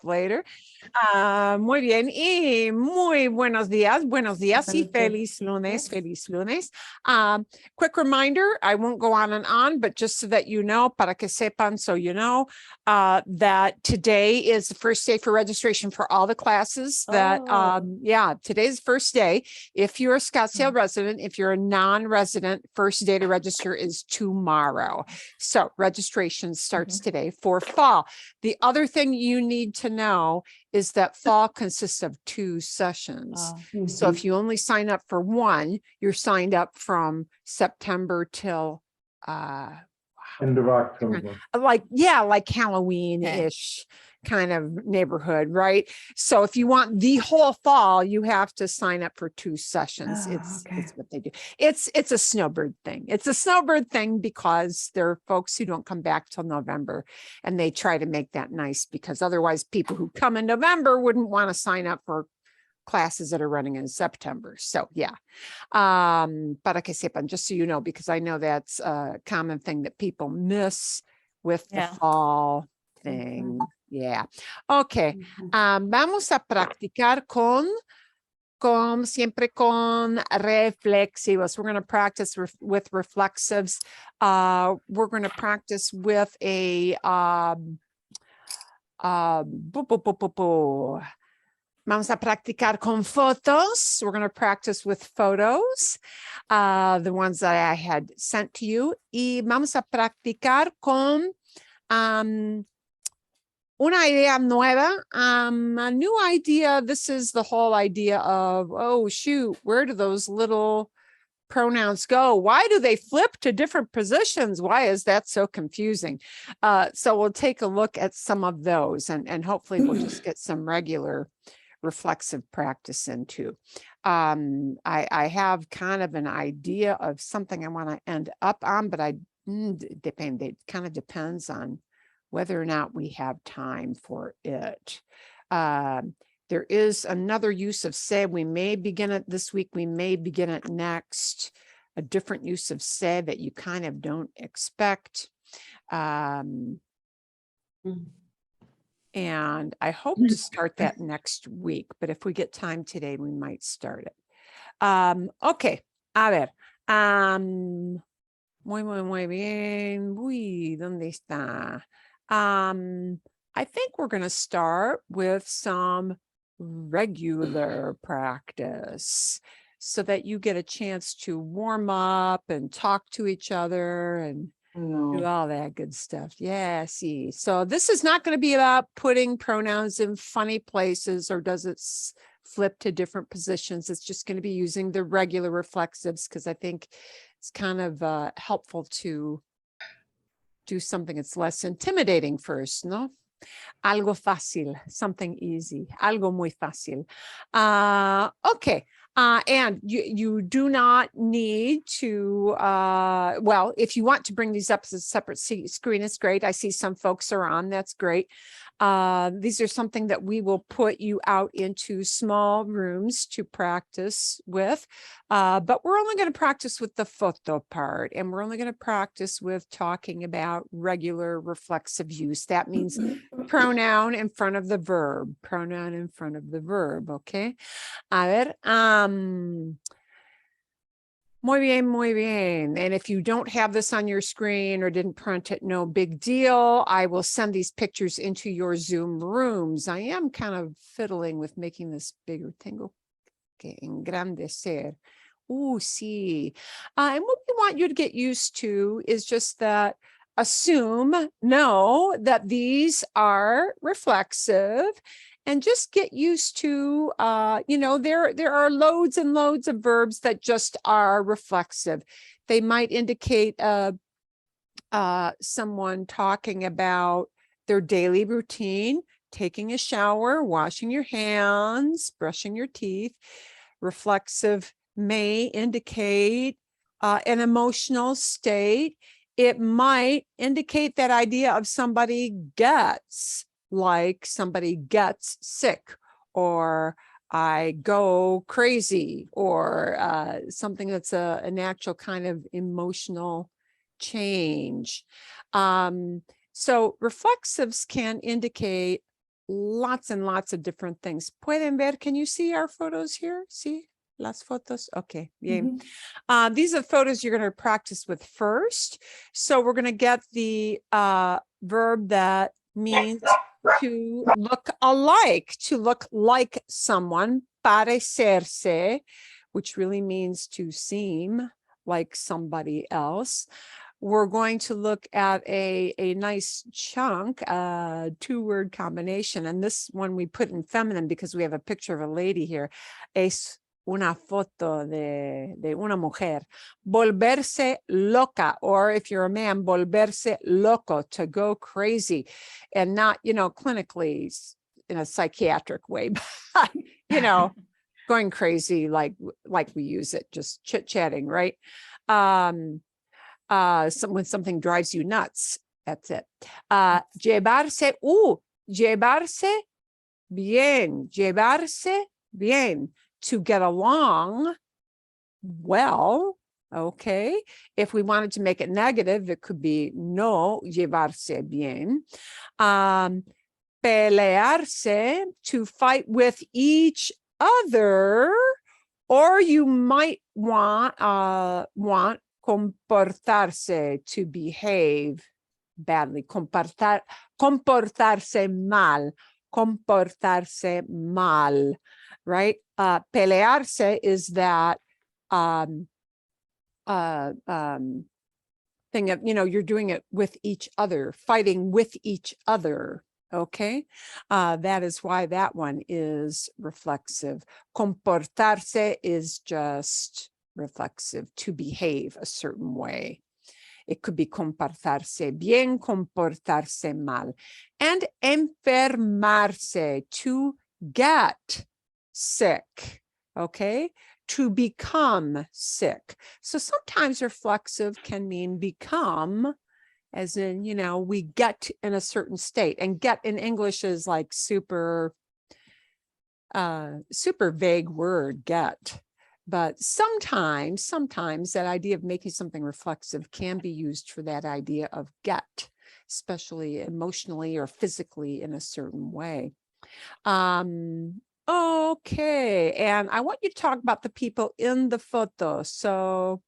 later. Muy bien y muy buenos días y feliz lunes, feliz lunes. Quick reminder, I won't go on and on, but just so that you know, para que sepan, so you know, that today is the first day for registration for all the classes that, today's the first day. If you're a Scottsdale resident, if you're a non-resident, first day to register is tomorrow. So registration starts today for fall. The other thing you need to know is that fall consists of 2 sessions. So if you only sign up for one, you're signed up from September till end of October. like Halloween-ish kind of neighborhood, right? So if you want the whole fall, you have to sign up for 2 sessions. It's what they do. It's a snowbird thing. It's a snowbird thing because there are folks who don't come back till November, and they try to make that nice because otherwise people who come in November wouldn't want to sign up for classes that are running in September. So yeah. Para que sepan, just so you know, because I know that's a common thing that people miss with the fall thing. Yeah. Okay. Vamos a practicar con siempre con reflexivos. We're going to practice with reflexives. We're going to practice with a Vamos a practicar con fotos. We're going to practice with photos, the ones that I had sent to you. Y vamos a practicar con una idea nueva, a new idea. This is the whole idea of, oh, shoot, where do those little pronouns go? Why do they flip to different positions? Why is that so confusing? So we'll take a look at some of those, and hopefully we'll just get some regular reflexive practice into. I have kind of an idea of something I want to end up on, but it kind of depends on whether or not we have time for it. There is another use of say. We may begin it this week. We may begin it next. A different use of say that you kind of don't expect. And I hope to start that next week, but if we get time today, we might start it. Okay, a ver. Muy bien. Uy, ¿dónde está? I think we're going to start with some regular practice so that you get a chance to warm up and talk to each other and do all that good stuff. Yeah, see. So this is not going to be about putting pronouns in funny places or does it flip to different positions. It's just going to be using the regular reflexives because I think it's kind of helpful to do something that's less intimidating first, no? Algo fácil, something easy, algo muy fácil. Okay. And you do not need to, well, if you want to bring these up as a separate screen, it's great. I see some folks are on, that's great. These are something that we will put you out into small rooms to practice with, but we're only going to practice with the photo part, and we're only going to practice with talking about regular reflexive use. That means pronoun in front of the verb, pronoun in front of the verb, okay? A ver, muy bien, muy bien. And if you don't have this on your screen or didn't print it, no big deal. I will send these pictures into your Zoom rooms. I am kind of fiddling with making this bigger. Tengo que engrandecer. Oh, sí. And what we want you to get used to is just that know that these are reflexive. And just get used to, there are loads and loads of verbs that just are reflexive. They might indicate someone talking about their daily routine, taking a shower, washing your hands, brushing your teeth. Reflexive may indicate an emotional state. It might indicate that idea of somebody gets, like somebody gets sick, or I go crazy, or something that's an actual kind of emotional change. So reflexives can indicate lots and lots of different things. Pueden ver, can you see our photos here? See las fotos? Okay, bien. These are photos you're going to practice with first. So we're going to get the verb that means to look alike, to look like someone, parecerse, which really means to seem like somebody else. We're going to look at a nice chunk, two-word combination. And this one we put in feminine because we have a picture of a lady here. Es una foto de una mujer. Volverse loca, or if you're a man, volverse loco, to go crazy. And not, clinically in a psychiatric way, but, going crazy like we use it, just chit-chatting, right? When something drives you nuts, that's it. Llevarse bien, to get along well, okay? If we wanted to make it negative, it could be no llevarse bien. Pelearse, to fight with each other, or you might want comportarse, to behave badly. Comportarse mal, right? Pelearse is that thing of, you're doing it with each other, fighting with each other. Okay, that is why that one is reflexive. Comportarse is just reflexive, to behave a certain way. It could be comportarse bien, comportarse mal. And enfermarse, to get sick, okay? To become sick. So sometimes reflexive can mean become, as in, we get in a certain state. And get in English is like super vague word, get. But sometimes that idea of making something reflexive can be used for that idea of get, especially emotionally or physically in a certain way. Okay, and I want you to talk about the people in the photo. So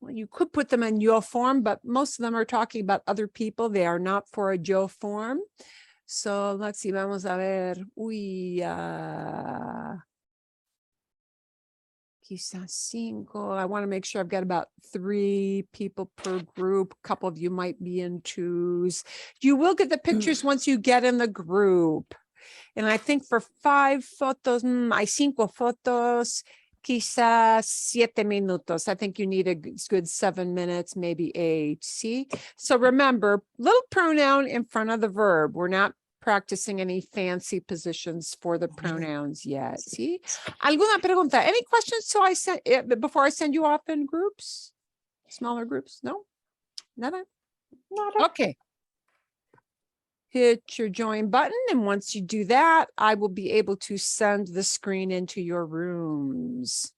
well, you could put them in yo form, but most of them are talking about other people. They are not for a yo form. So let's see, vamos a ver. Quizás cinco. I want to make sure I've got about 3 people per group. A couple of you might be in twos. You will get the pictures once you get in the group. And I think for 5 photos, hay 5 fotos, quizás 7 minutos. I think you need a good 7 minutes, maybe 8. See? So remember, little pronoun in front of the verb. We're not practicing any fancy positions for the pronouns yet. See? ¿Alguna pregunta? Any questions? So before I send you off in groups, smaller groups? No? Nada? Okay. Hit your join button, and once you do that, I will be able to send the screen into your rooms.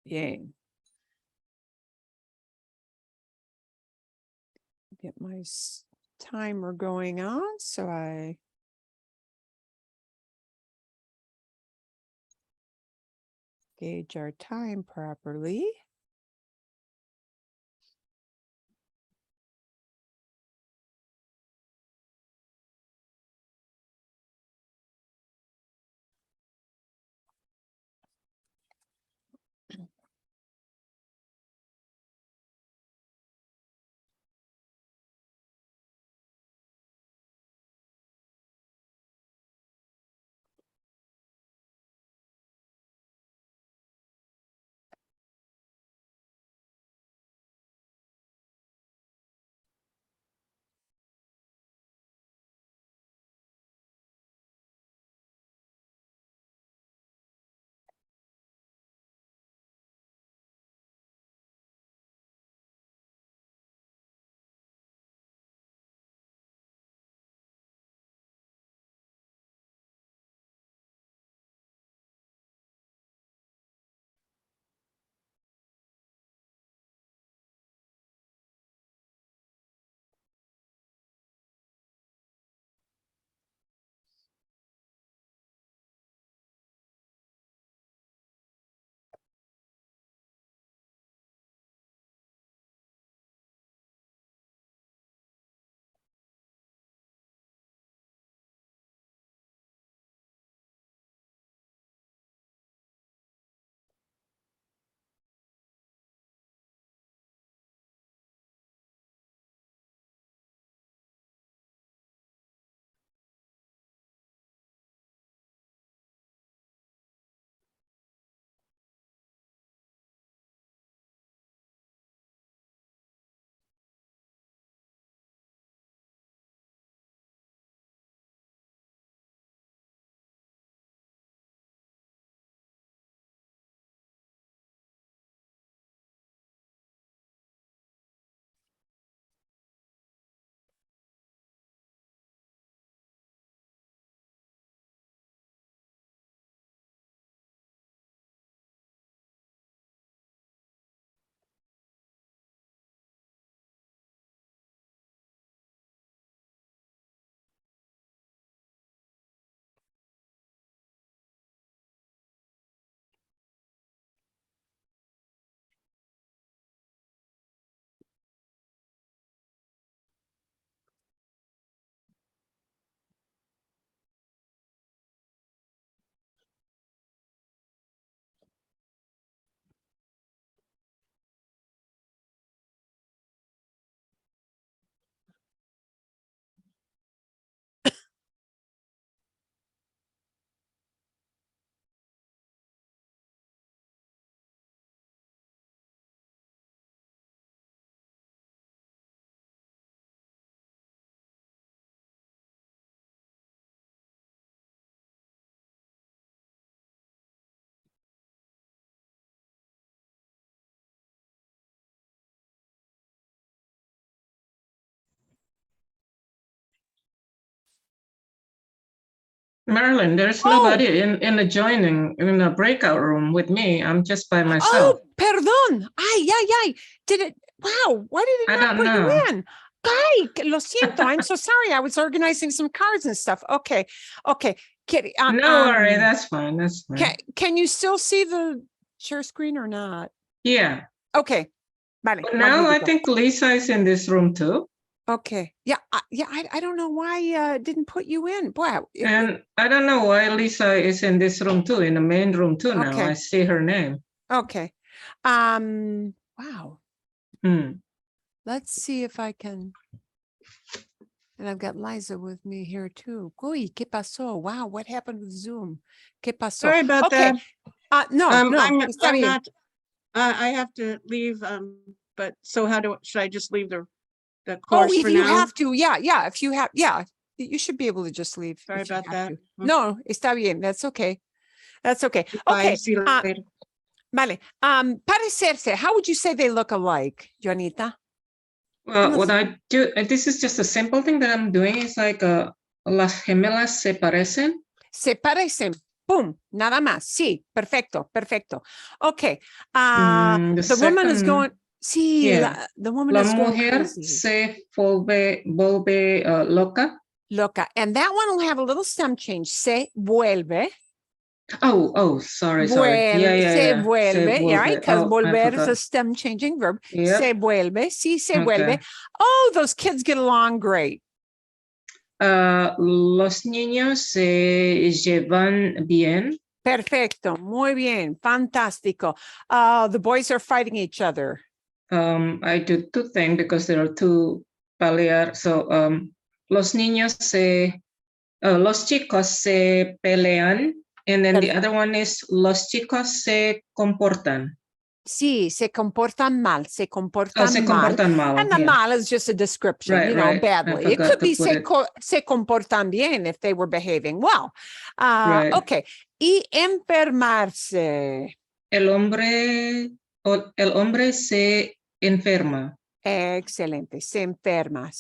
Yay. Get my timer going on so I gauge our time properly. Marilyn, there's Oh. nobody in the breakout room with me. I'm just by myself. Oh, perdón. Ay. Did it? Wow. Why did it I not don't put know. you in? Ay, lo siento. I'm so sorry. I was organizing some cards and stuff. Okay. Kitty. No worry, that's fine. That's fine. Can you still see the share screen or not? Yeah. Okay. Vale. But now I think Lisa is in this room too. Okay. Yeah. I don't know why it didn't put you in. Wow. And I don't know why Lisa is in this room too, in the main room too now. Okay. I see her name. Okay. Wow. Hmm. Let's see if I can. And I've got Liza with me here too. Uy, ¿qué pasó? Wow, what happened with Zoom? ¿Qué pasó? Sorry about that. No, está I'm bien. not, I have to leave, but so should I just leave the course if for you now? have to, yeah. If you have, you should be able to just leave. Sorry if you about have that. to. No, está bien. That's okay. Okay. Bye, see you later. Vale. Parecerse, how would you say they look alike, Juanita? Well, what I do, this is just a simple thing that I'm doing. Is like las gemelas se parecen. Se parecen. Boom. Nada más. Sí. Perfecto. Okay. The woman is going. Sí. Yeah. The woman La is going mujer crazy. se vuelve loca. Loca. And that one will have a little stem change. Se vuelve. Oh, sorry. Se vuelve. Yeah, right? Because volver is a stem changing verb. Yep. Se vuelve. Sí, se vuelve. Oh, those kids get along great. Los niños se llevan bien. Perfecto. Muy bien. Fantástico. The boys are fighting each other. I do two things because there are two pelear. So, los chicos se pelean. And then the other one is los chicos se comportan. Sí, se comportan mal. Se comportan se mal. comportan mal. And the mal is just a description, right. badly. It could be se comportan bien if they were behaving well. Okay. Y enfermarse. El hombre se enferma. Excelente. Se enferma.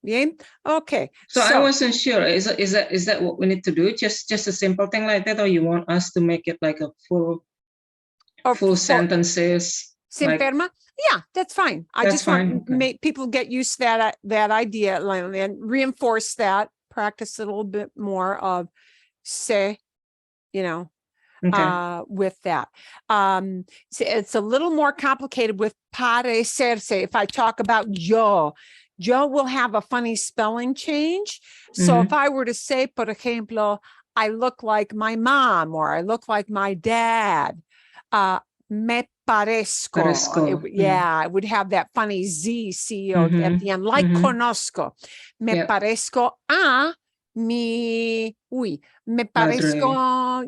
Bien. Okay. So I wasn't sure. Is that what we need to do? Just a simple thing like that, or you want us to make it like a full sentences? Se enferma? Yeah, that's fine. I just want to make people get used to that idea and reinforce that. Practice a little bit more of se, with that. It's a little more complicated with parecerse. If I talk about yo will have a funny spelling change. So if I were to say, por ejemplo, I look like my mom or I look like my dad, me parezco. It would have that funny Z-C-O at the end, like conozco. Me parezco a me parezco, a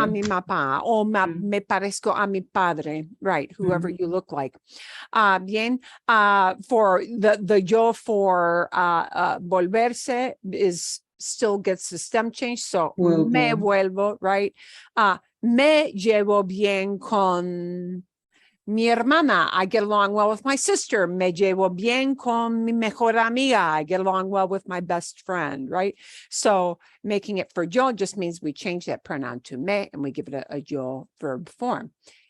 mi papá, or me parezco a mi padre, right? Whoever you look like. Bien, for the yo for volverse still gets the stem change, so me vuelvo, right? Me llevo bien con mi hermana. I get along well with my sister. Me llevo bien con mi mejor amiga. I get along well with my best friend, right? So making it for yo just means we change that pronoun to me and we give it a yo verb form.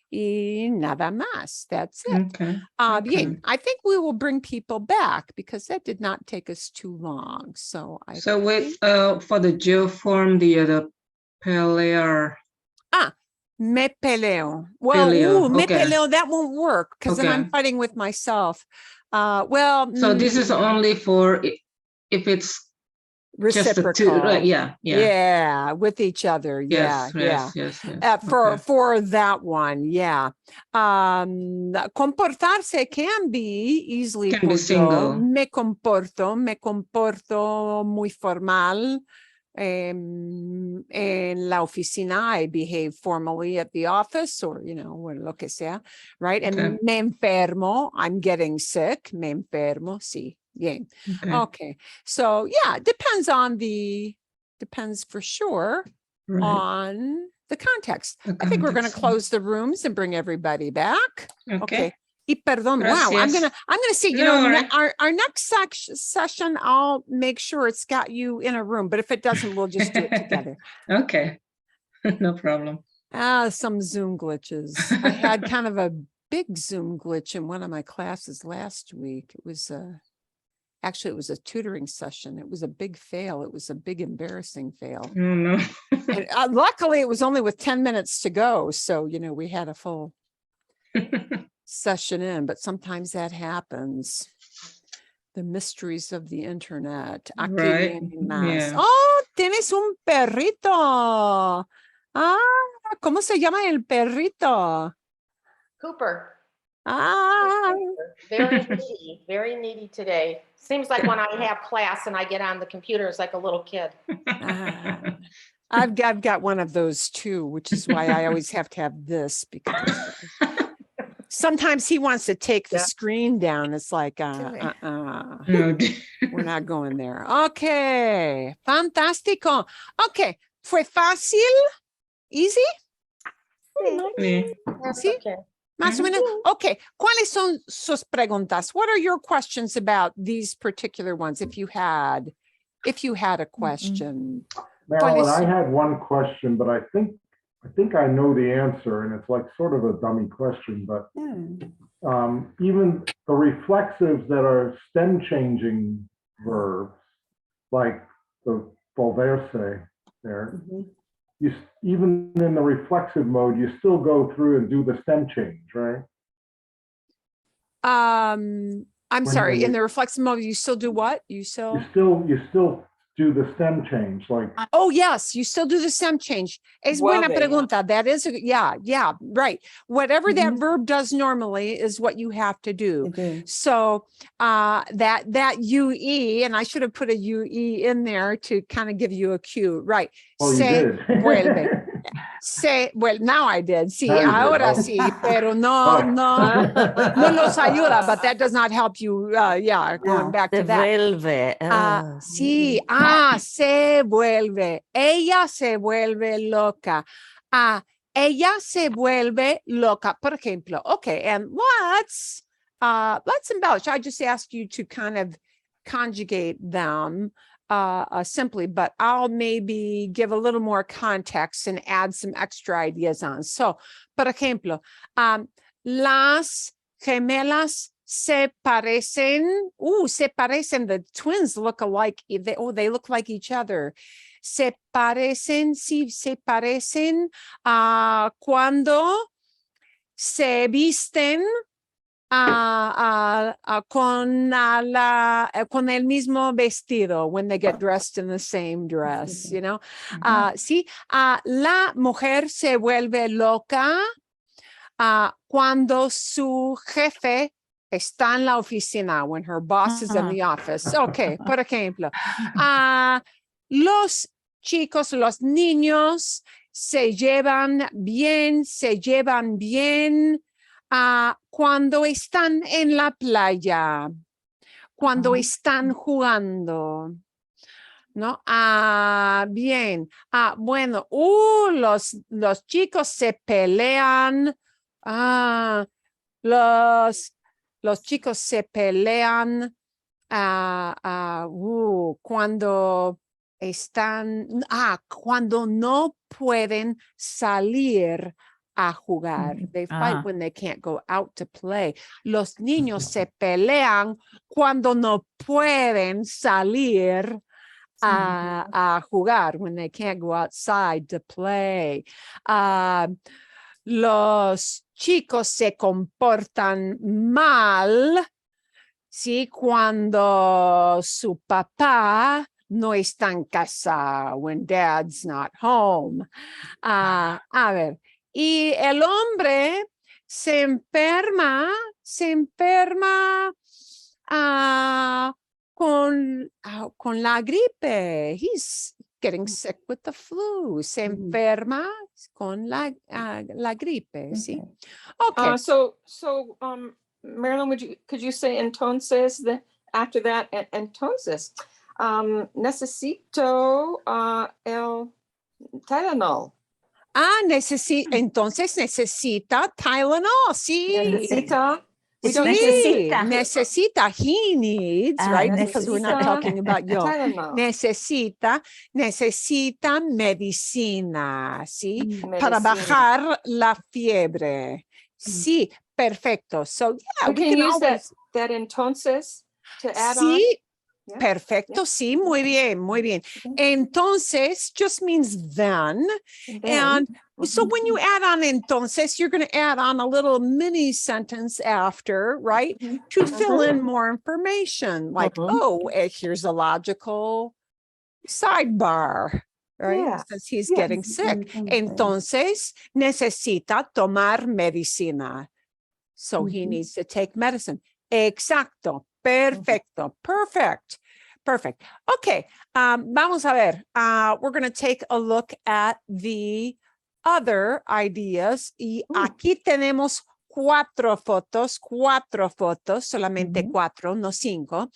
Y nada más. That's it. Okay. Bien. I think we will bring people back because that did not take us too long. So with for the yo form, the pelear. Me peleo. Well, me peleo, that won't work because then I'm fighting with myself. So this is only for if it's reciprocal. Just the two, right? Yeah, with each other. Yes. For that one, yeah. Comportarse can be easily be single. Me comporto muy formal. En la oficina, I behave formally at the office, or lo que sea, right? And me enfermo, I'm getting sick. Me enfermo, sí, bien. Okay. So yeah, depends for sure on the context. I think we're going to close the rooms and bring everybody back. Okay. Y perdón. Wow. I'm Gracias. gonna say, you No, know, right. our next session, I'll make sure it's got you in a room, but if it doesn't, we'll just do it together. Okay. No problem. Some Zoom glitches. I had kind of a big Zoom glitch in one of my classes last week. It was actually, it was a tutoring session. It was a big fail. It was a big embarrassing fail. Oh, no. And luckily, it was only with 10 minutes to go. So, you know, we had a full session in, but sometimes that happens. The mysteries of the internet. Aquí Right. vienen más. Yeah. Oh, tienes un perrito. Ah, ¿cómo se llama el perrito? Cooper, Ah, very needy today. Seems like when I have class and I get on the computer, it's like a little kid. I've got one of those too, which is why I always have to have this, because sometimes he wants to take the screen down. It's like, No. we're not going there. Okay, fantástico. Okay, ¿fue fácil? Easy? Yeah. That's Sí. okay. Más o menos. Okay, ¿cuáles son sus preguntas? What are your questions about these particular ones? If you had a question. Marilyn, I had one question, but I think I know the answer, and it's like sort of a dummy question, but even the reflexives that are stem changing verbs, like the volverse there, even in the reflexive mode, you still go through and do the stem change, right? I'm When sorry, in you- the reflexive mode, you still do what? You still? You still do the stem change, like Oh, yes, you still do the stem change. Es buena pregunta. That is, yeah, right. Whatever that verb does normally is what you have to do. So that UE, and I should have put a UE in there to kind of give you a cue, right? oh, you Se did. vuelve. Well, now I did. Sí, Now you did. ahora Oh. sí, pero no los ayuda, but that does not help you. Going back to that. Vuelve. Sí, se vuelve. Ella se vuelve loca. Ella se vuelve loca. Por ejemplo. Okay, and let's embellish. I just asked you to kind of conjugate them simply, but I'll maybe give a little more context and add some extra ideas on. So, por ejemplo, las gemelas se parecen. Se parecen. The twins look alike. They look like each other. Se parecen, sí, se parecen cuando se visten con el mismo vestido, when they get dressed in the same dress, you know. Sí, la mujer se vuelve loca cuando su jefe está en la oficina, when her boss is in the office. Okay, por ejemplo, los chicos, los niños se llevan bien cuando están en la playa, cuando están jugando, ¿no? Bien. Bueno, los chicos se pelean. Los chicos se pelean cuando están, cuando no pueden salir a jugar. They fight when they can't go out to play. Los niños se pelean cuando no pueden salir a jugar, when they can't go outside to play. Los chicos se comportan mal, ¿sí? Cuando su papá no está en casa, when dad's not home. A ver, y el hombre se enferma con la gripe. He's getting sick with the flu. Se enferma con la gripe, ¿sí? Okay. So Marilyn, could you say entonces after that? Entonces, necesito el Tylenol. Entonces necesita Tylenol, sí. Necesita We don't Sí, necesita. necesita, he needs, Ah, right? Because we're not necesita. talking about yo. Tylenol. Necesita medicina, ¿sí? Para Medicina. bajar la fiebre. Sí, perfecto. So yeah, We we can can use always. that entonces to add on. Sí, Yeah. perfecto. Sí, muy bien, muy bien. Entonces just means then. And then, And so when you add on entonces, you're going to add on a little mini sentence after, right? To fill in more information, like, oh, here's a logical sidebar, right? Yeah. Since he's getting sick. Entonces, necesita tomar medicina. So he needs to take medicine. Exacto. Perfecto. Perfect. Perfect. Okay. Vamos a ver. We're going to take a look at the other ideas. Y aquí tenemos cuatro fotos, solamente cuatro, no cinco.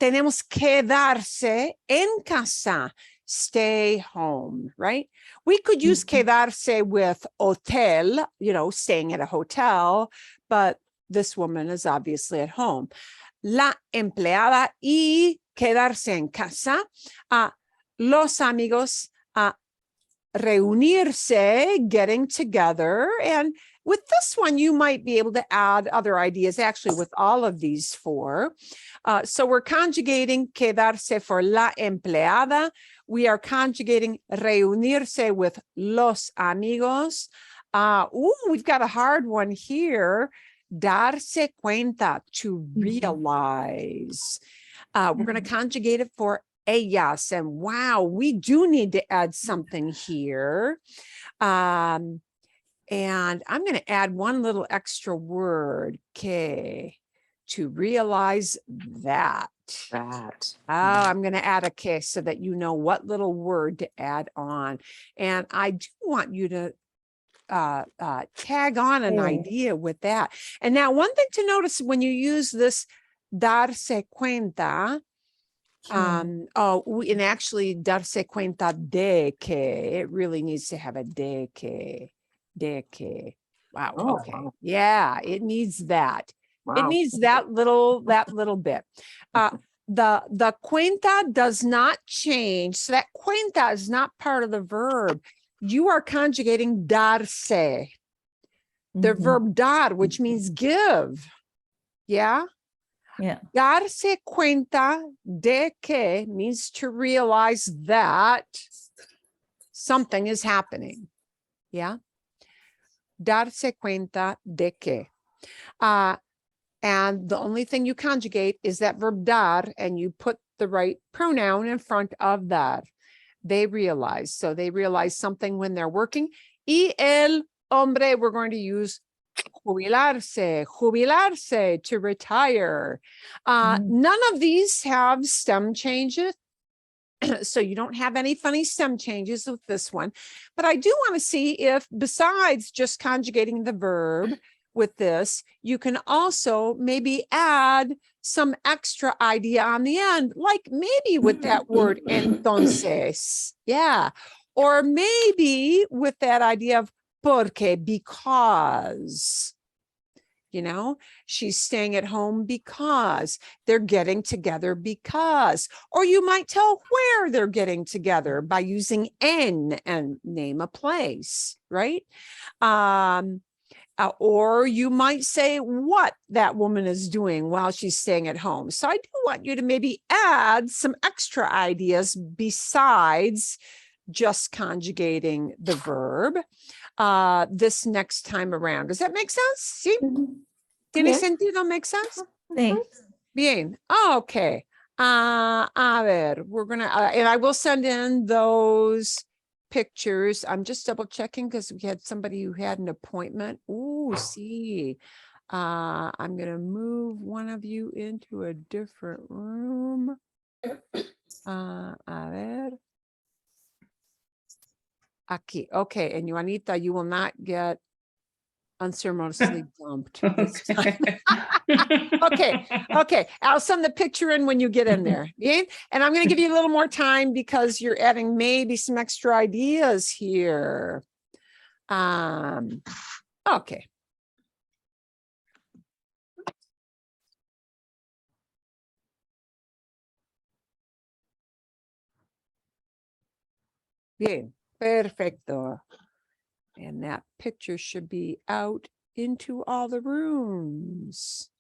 Tenemos quedarse en casa, stay home, right? We could use quedarse with hotel, you know, staying at a hotel, but this woman is obviously at home. La empleada y quedarse en casa. Los amigos, reunirse, getting together. And with this one, you might be able to add other ideas, actually, with all of these four. So we're conjugating quedarse for la empleada. We are conjugating reunirse with los amigos. We've got a hard one here. Darse cuenta, to realize. We're going to conjugate it for ellas. And wow, we do need to add something here. And I'm going to add one little extra word, que, to realize that. I'm going to add a que so that you know what little word to add on. And I do want you to tag on an idea with that. And now one thing to notice when you use this darse cuenta, and actually darse cuenta de que, it really needs to have a de que. Wow. Okay. wow. Yeah, it needs that. It Wow. needs that little bit. The cuenta does not change. So that cuenta is not part of the verb. You are conjugating darse, the verb dar, which means give. Yeah. Yeah. Darse cuenta de que means to realize that something is happening. Yeah. Darse cuenta de que. And the only thing you conjugate is that verb dar, and you put the right pronoun in front of that. They realize. So they realize something when they're working. Y el hombre, we're going to use jubilarse, to retire. None of these have stem changes. So you don't have any funny stem changes with this one. But I do want to see if, besides just conjugating the verb with this, you can also maybe add some extra idea on the end, like maybe with that word entonces. Yeah. Or maybe with that idea of porque, because. You know, she's staying at home because, they're getting together because, or you might tell where they're getting together by using en and name a place, right? Or you might say what that woman is doing while she's staying at home. So I do want you to maybe add some extra ideas besides just conjugating the verb this next time around. Does that make sense? ¿Sí? ¿Tiene sentido? Make sense? Thanks. Bien. Okay. A ver, we're going to, and I will send in those pictures. I'm just double checking because we had somebody who had an appointment. Ooh, see. I'm going to move one of you into a different room. A ver. Aquí. Okay. And Juanita, you will not get unceremoniously dumped this time. Okay. I'll send the picture in when you get in there. Yeah? And I'm going to give you a little more time because you're adding maybe some extra ideas here. Okay. Bien, perfecto. And that picture should be out into all the rooms.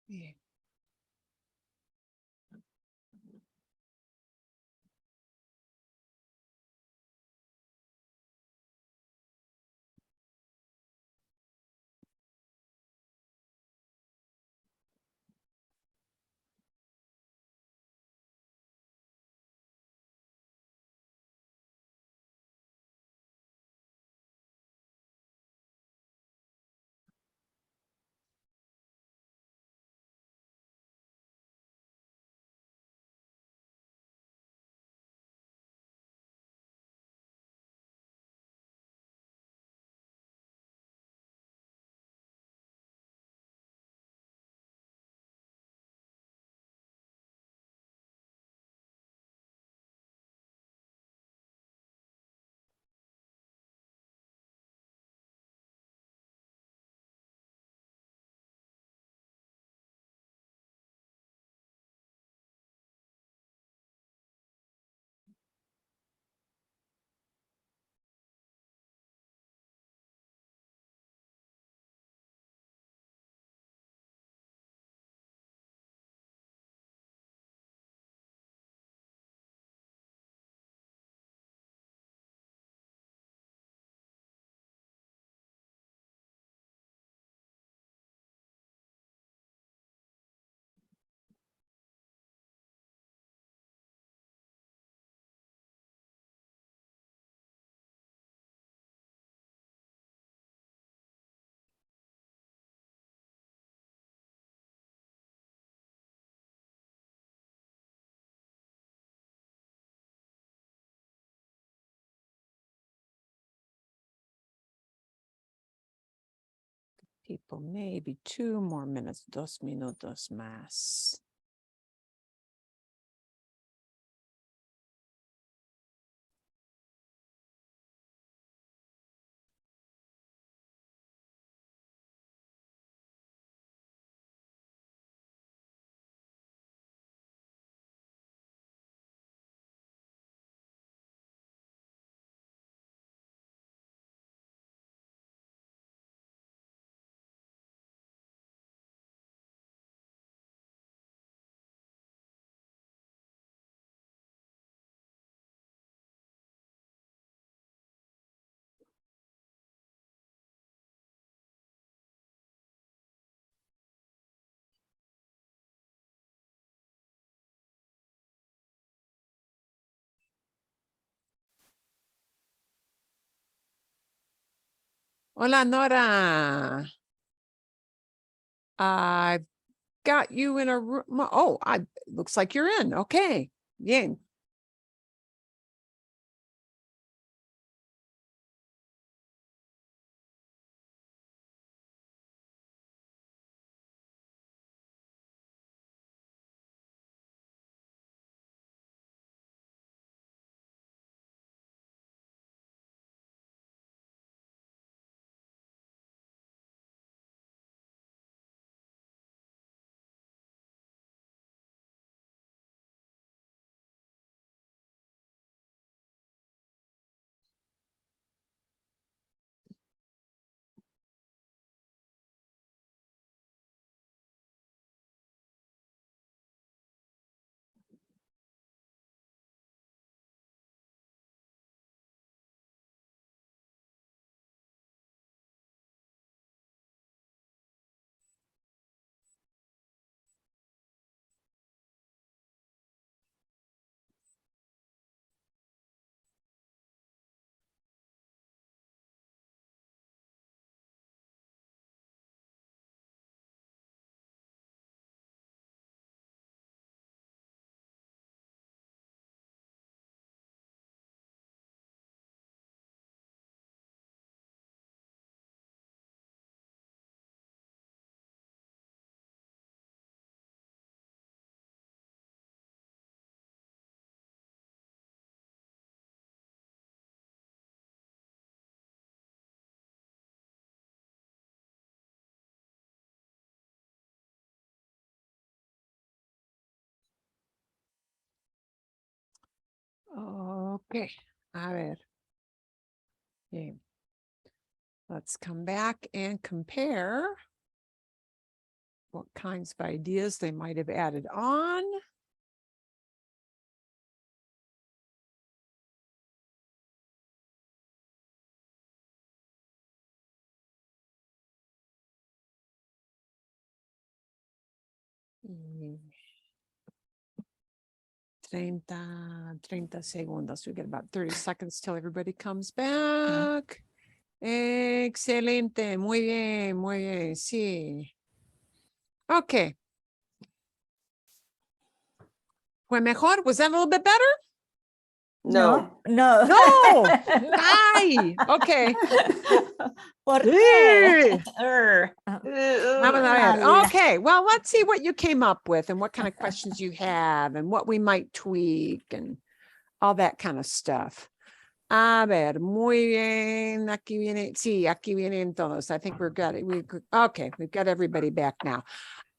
Bien. people, maybe 2 more minutes, 2 minutos más. Hola, Nora. I've got you in a room. Oh, looks like you're in. Okay. Bien. Okay. A ver. Okay. Let's come back and compare what kinds of ideas they might have added on. Mm. 30 segundos. We get about 30 seconds till everybody comes back. Excelente. Muy bien, muy bien. Sí. Okay. ¿Fue mejor? Was that a little bit better? No. No. No. Ay. Okay. ¿Por Sí. qué? Vamos a ver. Ala. Okay. Well, let's see what you came up with and what kind of questions you have and what we might tweak and all that kind of stuff. A ver, muy bien. Aquí viene. Sí, aquí vienen todos. I think we're good. Okay. We've got everybody back now.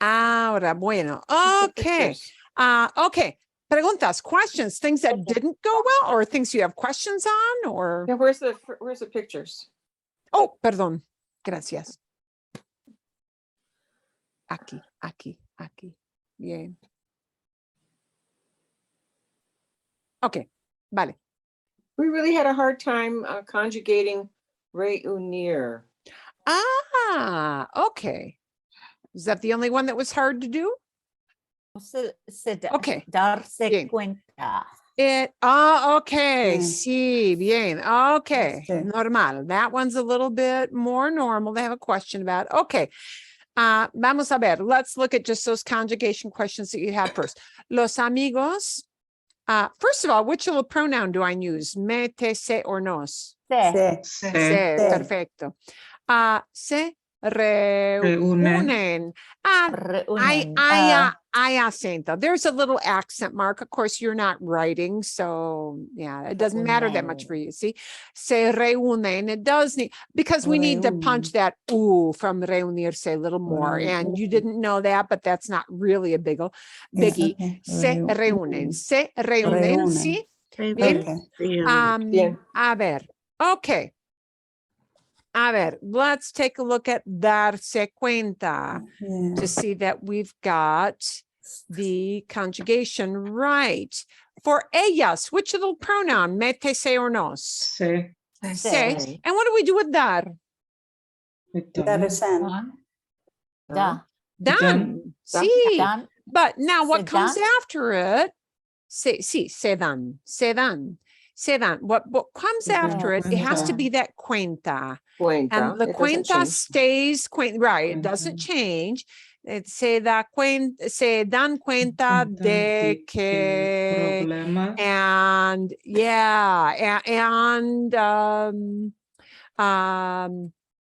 Ahora, bueno. Okay. Okay. Preguntas, questions, things that didn't go well or things you have questions on or. Yeah, where's the pictures? Oh, perdón. Gracias. Aquí. Bien. Okay. Vale. We really had a hard time conjugating reunir. Ah, okay. Is that the only one that was hard to do? Okay. Darse Bien. cuenta. Okay. Sí, bien. Okay. Sí. Normal. That one's a little bit more normal. They have a question about. Okay. Vamos a ver. Let's look at just those conjugation questions that you have first. Los amigos. First of all, which little pronoun do I use? Me, te, se, or nos? Se. Se. Se. Perfecto. Se reúnen. Hay Reúnen. acento. There's a little accent mark. Of course, you're not writing, so yeah, it doesn't matter that much for you. See, se reúnen. It does need, because we need to punch that ooh from reunirse a little more. And you didn't know that, but that's not really a biggie. Okay. Se reúnen. Se reúnen. Sí. Bien. Bien. A ver. Okay. A ver, let's take a look at darse cuenta to see that we've got the conjugation right. For ellas, which little pronoun? Mete, se, or nos? Se. Se. And what do we do with dar? Da. Dan. See. Dan. But now what Se comes dan. after it? Se dan. Se dan. Se dan. What comes after it? It has to be that cuenta. Cuenta. And the It doesn't cuenta change. stays right. It doesn't change. Se dan cuenta de que, Problemas. and yeah,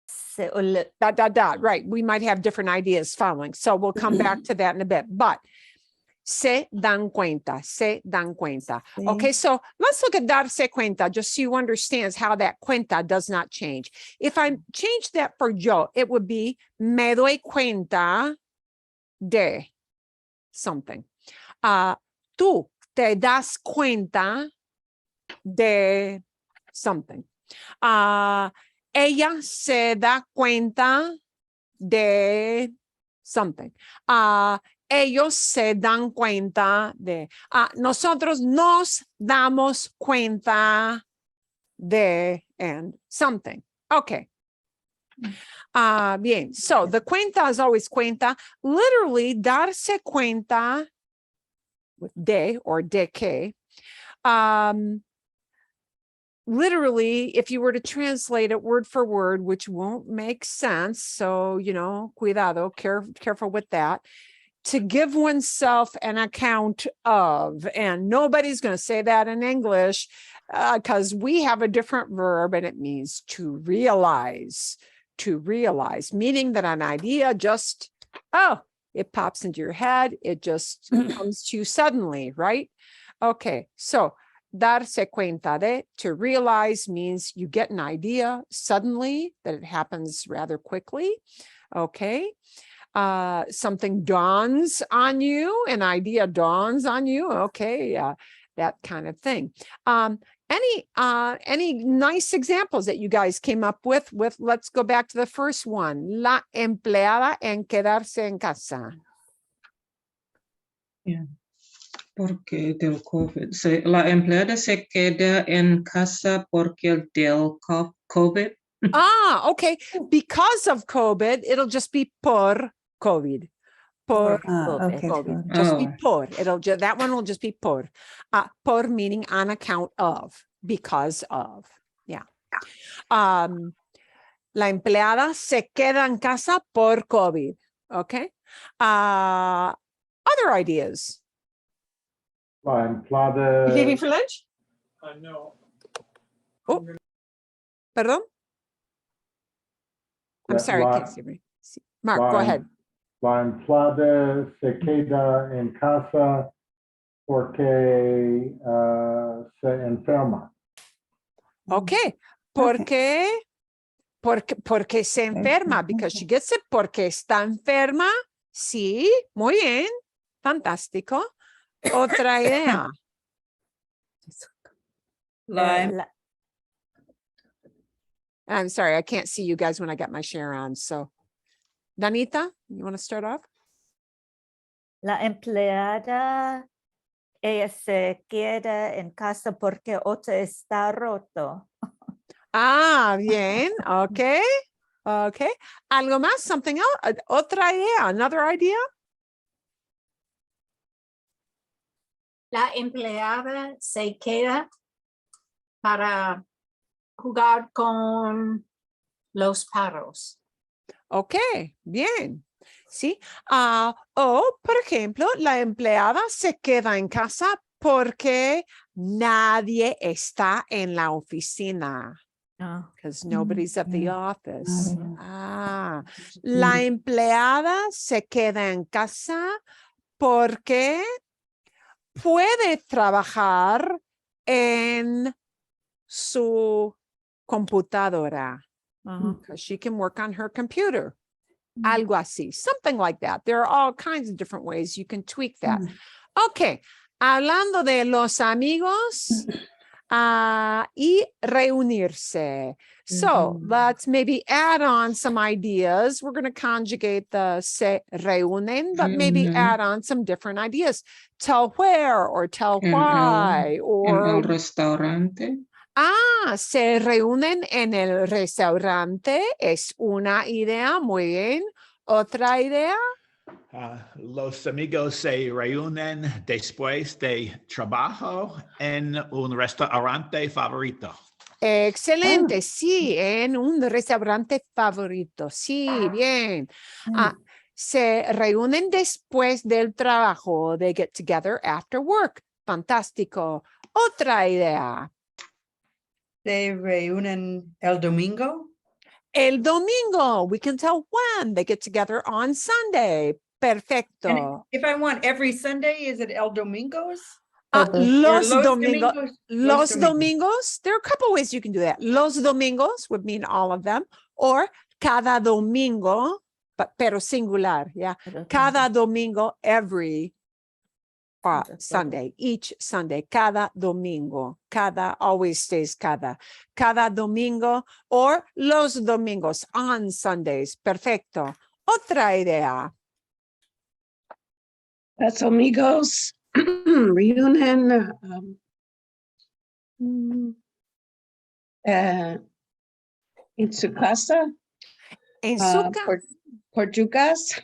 Se ul- right. We might have different ideas following. So we'll come back to that in a bit. But se dan cuenta, se dan cuenta. Okay, so let's look at darse cuenta just so you understand how that cuenta does not change. If I change that for yo, it would be me doy cuenta de something. Tú te das cuenta de something. Ella se da cuenta de something. Ellos se dan cuenta de. Nosotros nos damos cuenta de and something. Okay. Bien. So the cuenta is always cuenta. Literally, darse cuenta with de or de que. Literally, if you were to translate it word for word, which won't make sense. So, cuidado, careful with that. To give oneself an account of, and nobody's going to say that in English because we have a different verb and it means to realize, meaning that an idea just, it pops into your head. It just comes to you suddenly, right? Okay, so darse cuenta de, to realize, means you get an idea suddenly, that it happens rather quickly. Okay. Something dawns on you, an idea dawns on you. Okay. That kind of thing. Any nice examples that you guys came up with, let's go back to the first one. La empleada en quedarse en casa. Yeah. Porque del COVID. La empleada se queda en casa porque del COVID. Okay. Because of COVID, it'll just be por COVID. Por COVID. Just be por. That one will just be por. Por meaning on account of, because of. Yeah. La empleada se queda en casa por COVID. Okay. Other ideas. La empleada. You leaving for lunch? No. Oh, perdón. I'm sorry, I can't see. Mark, go ahead. La empleada se queda en casa porque se enferma. Okay. Porque se enferma, because she gets it, porque está enferma. Sí, muy bien. Fantástico. Otra idea. I'm sorry, I can't see you guys when I got my share on. So, Danita, you want to start off? La empleada, ella se queda en casa porque otro está roto. Bien. Okay. Okay. Algo más? Something else? Otra idea? Another idea? La empleada se queda para jugar con los perros. Okay, bien. Sí. O, por ejemplo, la empleada se queda en casa porque nadie está en la oficina. because nobody's at the office. La empleada se queda en casa porque puede trabajar en su computadora. Because she can work on her computer. Algo así, something like that. There are all kinds of different ways you can tweak that. Okay, hablando de los amigos y reunirse. So let's maybe add on some ideas. We're going to conjugate the se reúnen, but maybe add on some different ideas. Tell where or tell why En or el restaurante. se reúnen en el restaurante. Es una idea. Muy bien. Otra idea. Los amigos se reúnen después de trabajo en un restaurante favorito. Excelente. Sí, en un restaurante favorito. Sí, bien. Se reúnen después del trabajo. They get together after work. Fantástico. Otra idea. Se reúnen el domingo. El domingo, we can tell when they get together on Sunday. Perfecto. And if I want every Sunday, is it el domingos? Los Or domingos. Los Domingos. domingos. There are a couple ways you can do that. Los domingos would mean all of them, or cada domingo, pero singular. Yeah. Cada domingo, every Sunday, each Sunday, cada domingo, cada always stays cada domingo, or los domingos on Sundays. Perfecto. Otra idea. Los amigos reúnen en su casa. En su casa. Portugués.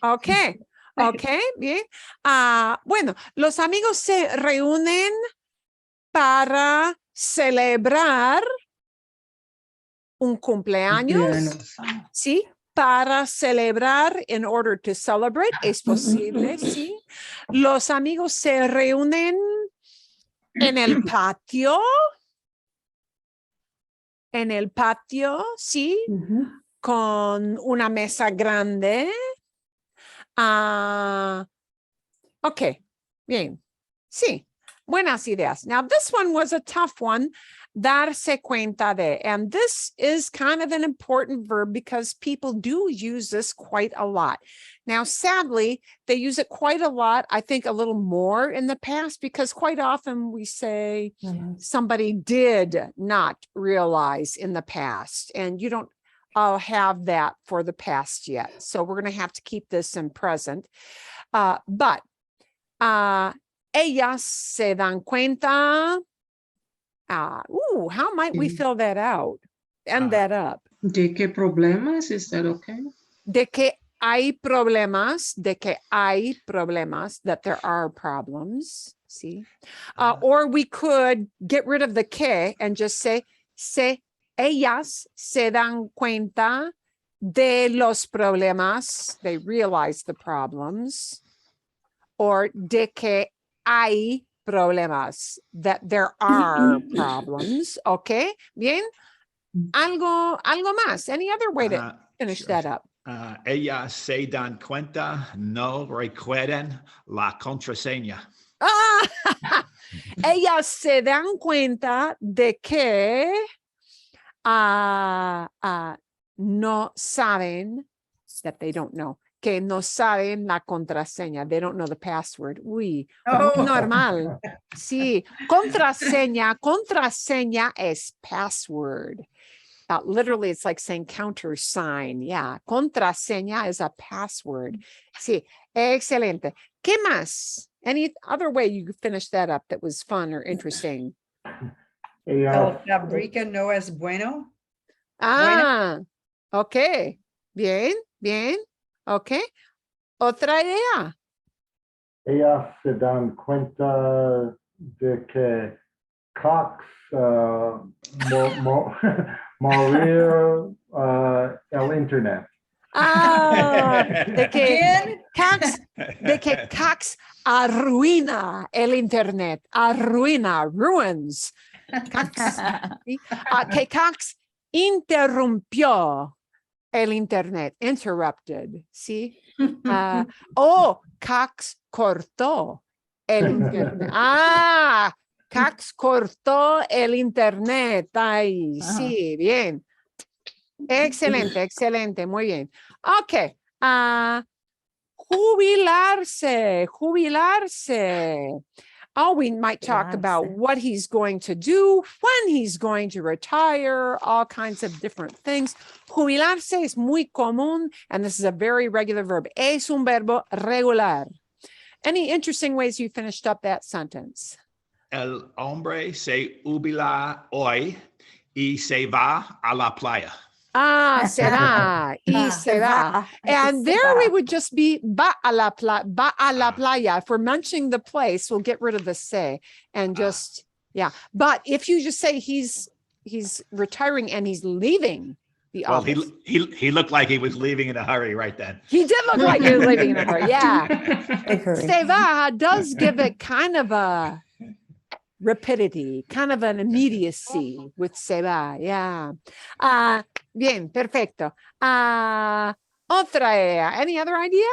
Okay. Okay, bien. Bueno, los amigos se reúnen para celebrar un cumpleaños. Sí, para celebrar, in order to celebrate, es posible, sí. Los amigos se reúnen en el patio. En el patio, sí, con una mesa grande. Okay, bien. Sí, buenas ideas. Now, this one was a tough one, darse cuenta de. And this is kind of an important verb because people do use this quite a lot. Now, sadly, they use it quite a lot, I think a little more in the past, because quite often we say somebody did not realize in the past, and you don't have that for the past yet. So we're going to have to keep this in present. But ellas se dan cuenta. How might we fill that out? End that up. ¿De qué problemas? Is that okay? De que hay problemas, that there are problems. See? Or we could get rid of the que and just say, ellas se dan cuenta de los problemas. They realize the problems. Or de que hay problemas, that there are problems. Okay, bien. Algo más. Any other way to finish that up? Ellas se dan cuenta, no recuerden la contraseña. Ellas se dan cuenta de que no saben, that they don't know, que no saben la contraseña. They don't know the password. Uy, normal. Sí, contraseña es password. Literally, it's like saying countersign. Yeah, contraseña is a password. Sí, excelente. ¿Qué más? Any other way you could finish that up that was fun or interesting? El fabrica no es bueno. Okay. Bien. Okay. Otra idea. Ellas se dan cuenta de que Cox morir el internet. De que Again? Cax arruina el internet, arruina, ruins. Cax, ¿sí? Que Cax interrumpió el internet, interrupted, ¿sí? Cax cortó el internet. Cax cortó el internet. Ay, sí, bien. Excelente, excelente, muy bien. Ok. Jubilarse, jubilarse. We might talk about Jubilarse. what he's going to do, when he's going to retire, all kinds of different things. Jubilarse es muy común, and this is a very regular verb. Es un verbo regular. Any interesting ways you finished up that sentence? El hombre se jubila hoy y se va a la playa. Se va, y se va. And there we would just be va a la playa. If we're mentioning the place, we'll get rid of the se and just, yeah. But if you just say he's retiring and he's leaving the Well, office. he looked like he was leaving in a hurry right then. He did look like he was leaving in a hurry, yeah. Agree. Se va does give it kind of a rapidity, kind of an immediacy with se va, yeah. Bien, perfecto. Otra idea. Any other idea?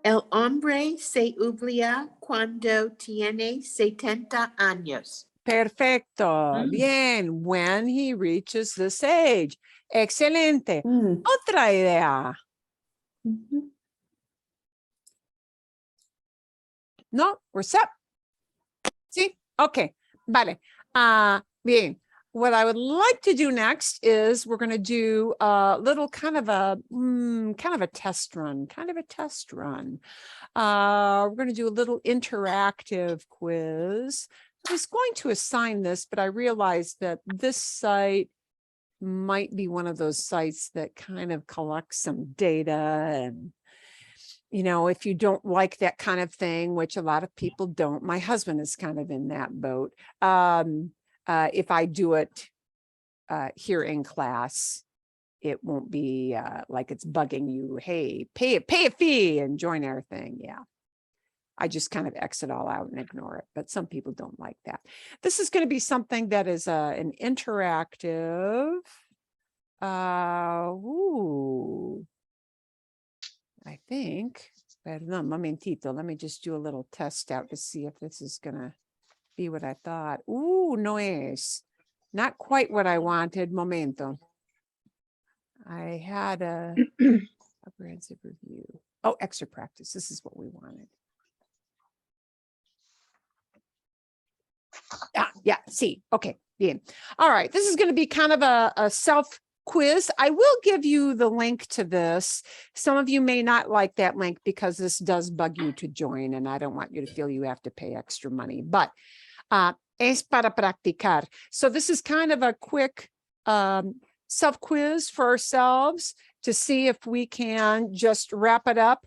El hombre se jubila cuando tiene 70 años. Perfecto. Bien, when he reaches this age. Excelente. Otra idea. No, we're set. Sí, okay, vale. Bien. What I would like to do next is we're going to do a little kind of a test run, We're going to do a little interactive quiz. I was going to assign this, but I realized that this site might be one of those sites that kind of collects some data. And, you know, if you don't like that kind of thing, which a lot of people don't, my husband is kind of in that boat. If I do it here in class, it won't be like it's bugging you. Hey, pay a fee and join our thing. Yeah. I just kind of exit all out and ignore it, but some people don't like that. This is going to be something that is an interactive. I think, perdón, momentito, let me just do a little test out to see if this is going to be what I thought. No es. Not quite what I wanted. Momento. I had a comprehensive review. Oh, extra practice. This is what we wanted. Yeah, see, okay, bien. All right, this is going to be kind of a self quiz. I will give you the link to this. Some of you may not like that link because this does bug you to join, and I don't want you to feel you have to pay extra money, but es para practicar. So this is kind of a quick self quiz for ourselves to see if we can just wrap it up.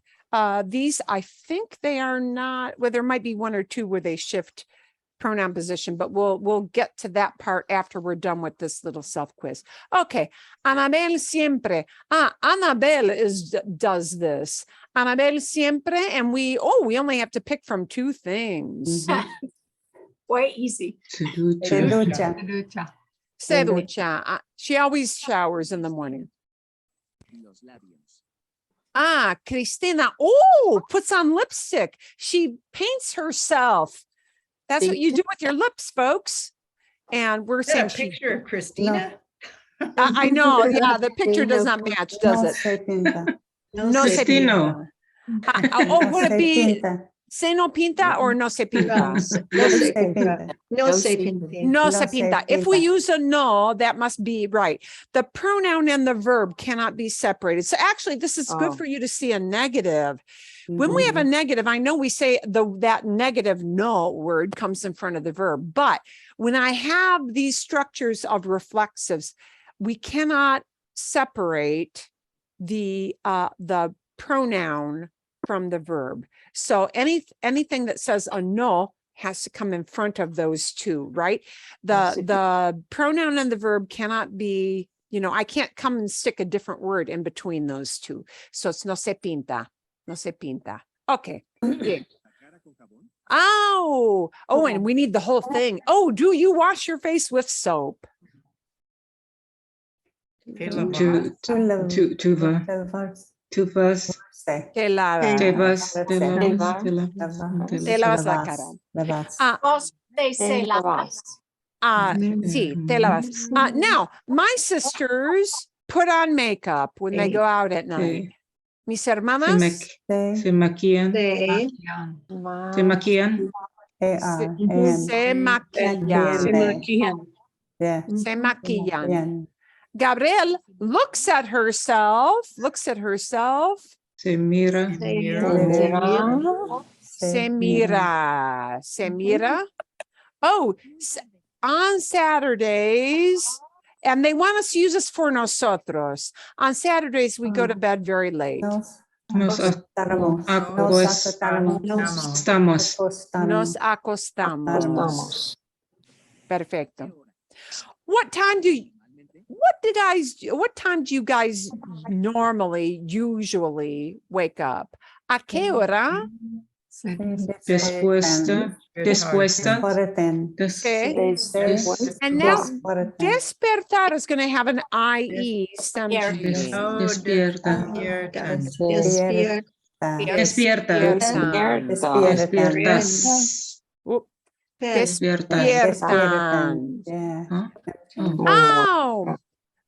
These, I think they are not, well, there might be one or two where they shift pronoun position, but we'll get to that part after we're done with this little self quiz. Okay, Anabel siempre. Anabel does this. Anabel siempre, and we only have to pick from two things. Way easy. Se ducha. Se ducha. She always showers in the morning. Cristina. Puts on lipstick. She paints herself. That's what you do with your lips, folks. And we're saying A picture of Christina. I know. Yeah, the picture does not match, does it? No se pinta. Would it be se no pinta or no se pinta? No se pinta. No se pinta. No se pinta. If we use a no, that must be right. The pronoun and the verb cannot be separated. So actually, this is good for you to see a negative. When we have a negative, I know we say that negative no word comes in front of the verb, but when I have these structures of reflexives, we cannot separate the pronoun from the verb. So anything that says a no has to come in front of those two, right? The pronoun and the verb cannot be I can't come and stick a different word in between those two. So it's no se pinta. No se pinta. Okay. Bien. Oh, and we need the whole thing. Oh, do you wash your face with soap? Tuva. Tuvas. Te lavas. Te lavas la cara. Most they say lavas. Sí, te lavas. Now, my sisters put on makeup when they go out at night. Mis hermanas. Se maquillan. Se maquillan. Se maquillan. Yeah. Se maquillan. Gabriel looks at herself. Se mira. Se mira. Oh, on Saturdays, and they want us to use this for nosotros. On Saturdays, we go to bed very late. Nos acostamos. Perfecto. What time do you guys usually wake up? ¿A qué hora? Después. And now despertar is going to have an IE stem change. Despierta. Despiertan. Oh,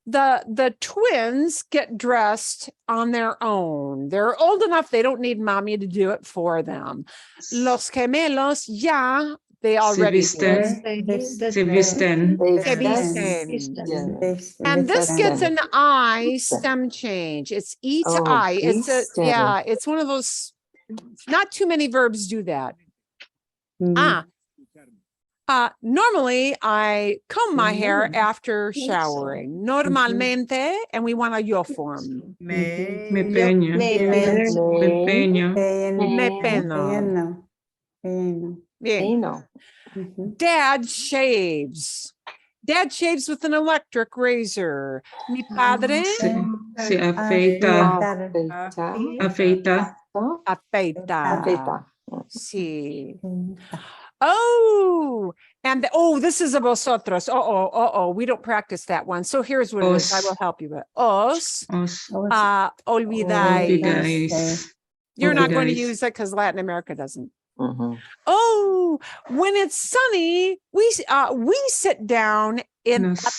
the twins get dressed on their own. They're old enough, they don't need mommy to do it for them. Los gemelos, yeah, they already do. Se visten. And this gets an I stem change. It's E to I. It's one of those, not too many verbs do that. Normally I comb my hair after showering. Normalmente, and we want a yo form. Me peño. Me peno. Bien. Dad shaves. Dad shaves with an electric razor. Mi padre Se afeita. afeita. Sí. Oh, and this is a vosotros. We don't practice that one. So here's what it is. I will help you with os. Olvidáis. You're not going to use it because Latin America doesn't. Oh, when it's sunny, we sit down at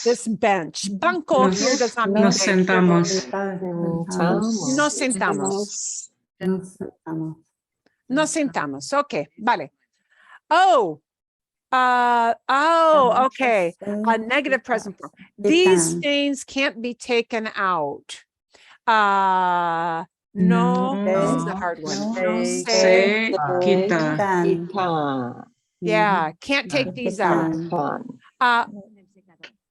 this bench. Banco here does not mean Nos sentamos. Nos sentamos. Okay, vale. Okay. A negative present form. These stains can't be taken out. No, this is the hard one. Se quita. Yeah, can't take these out.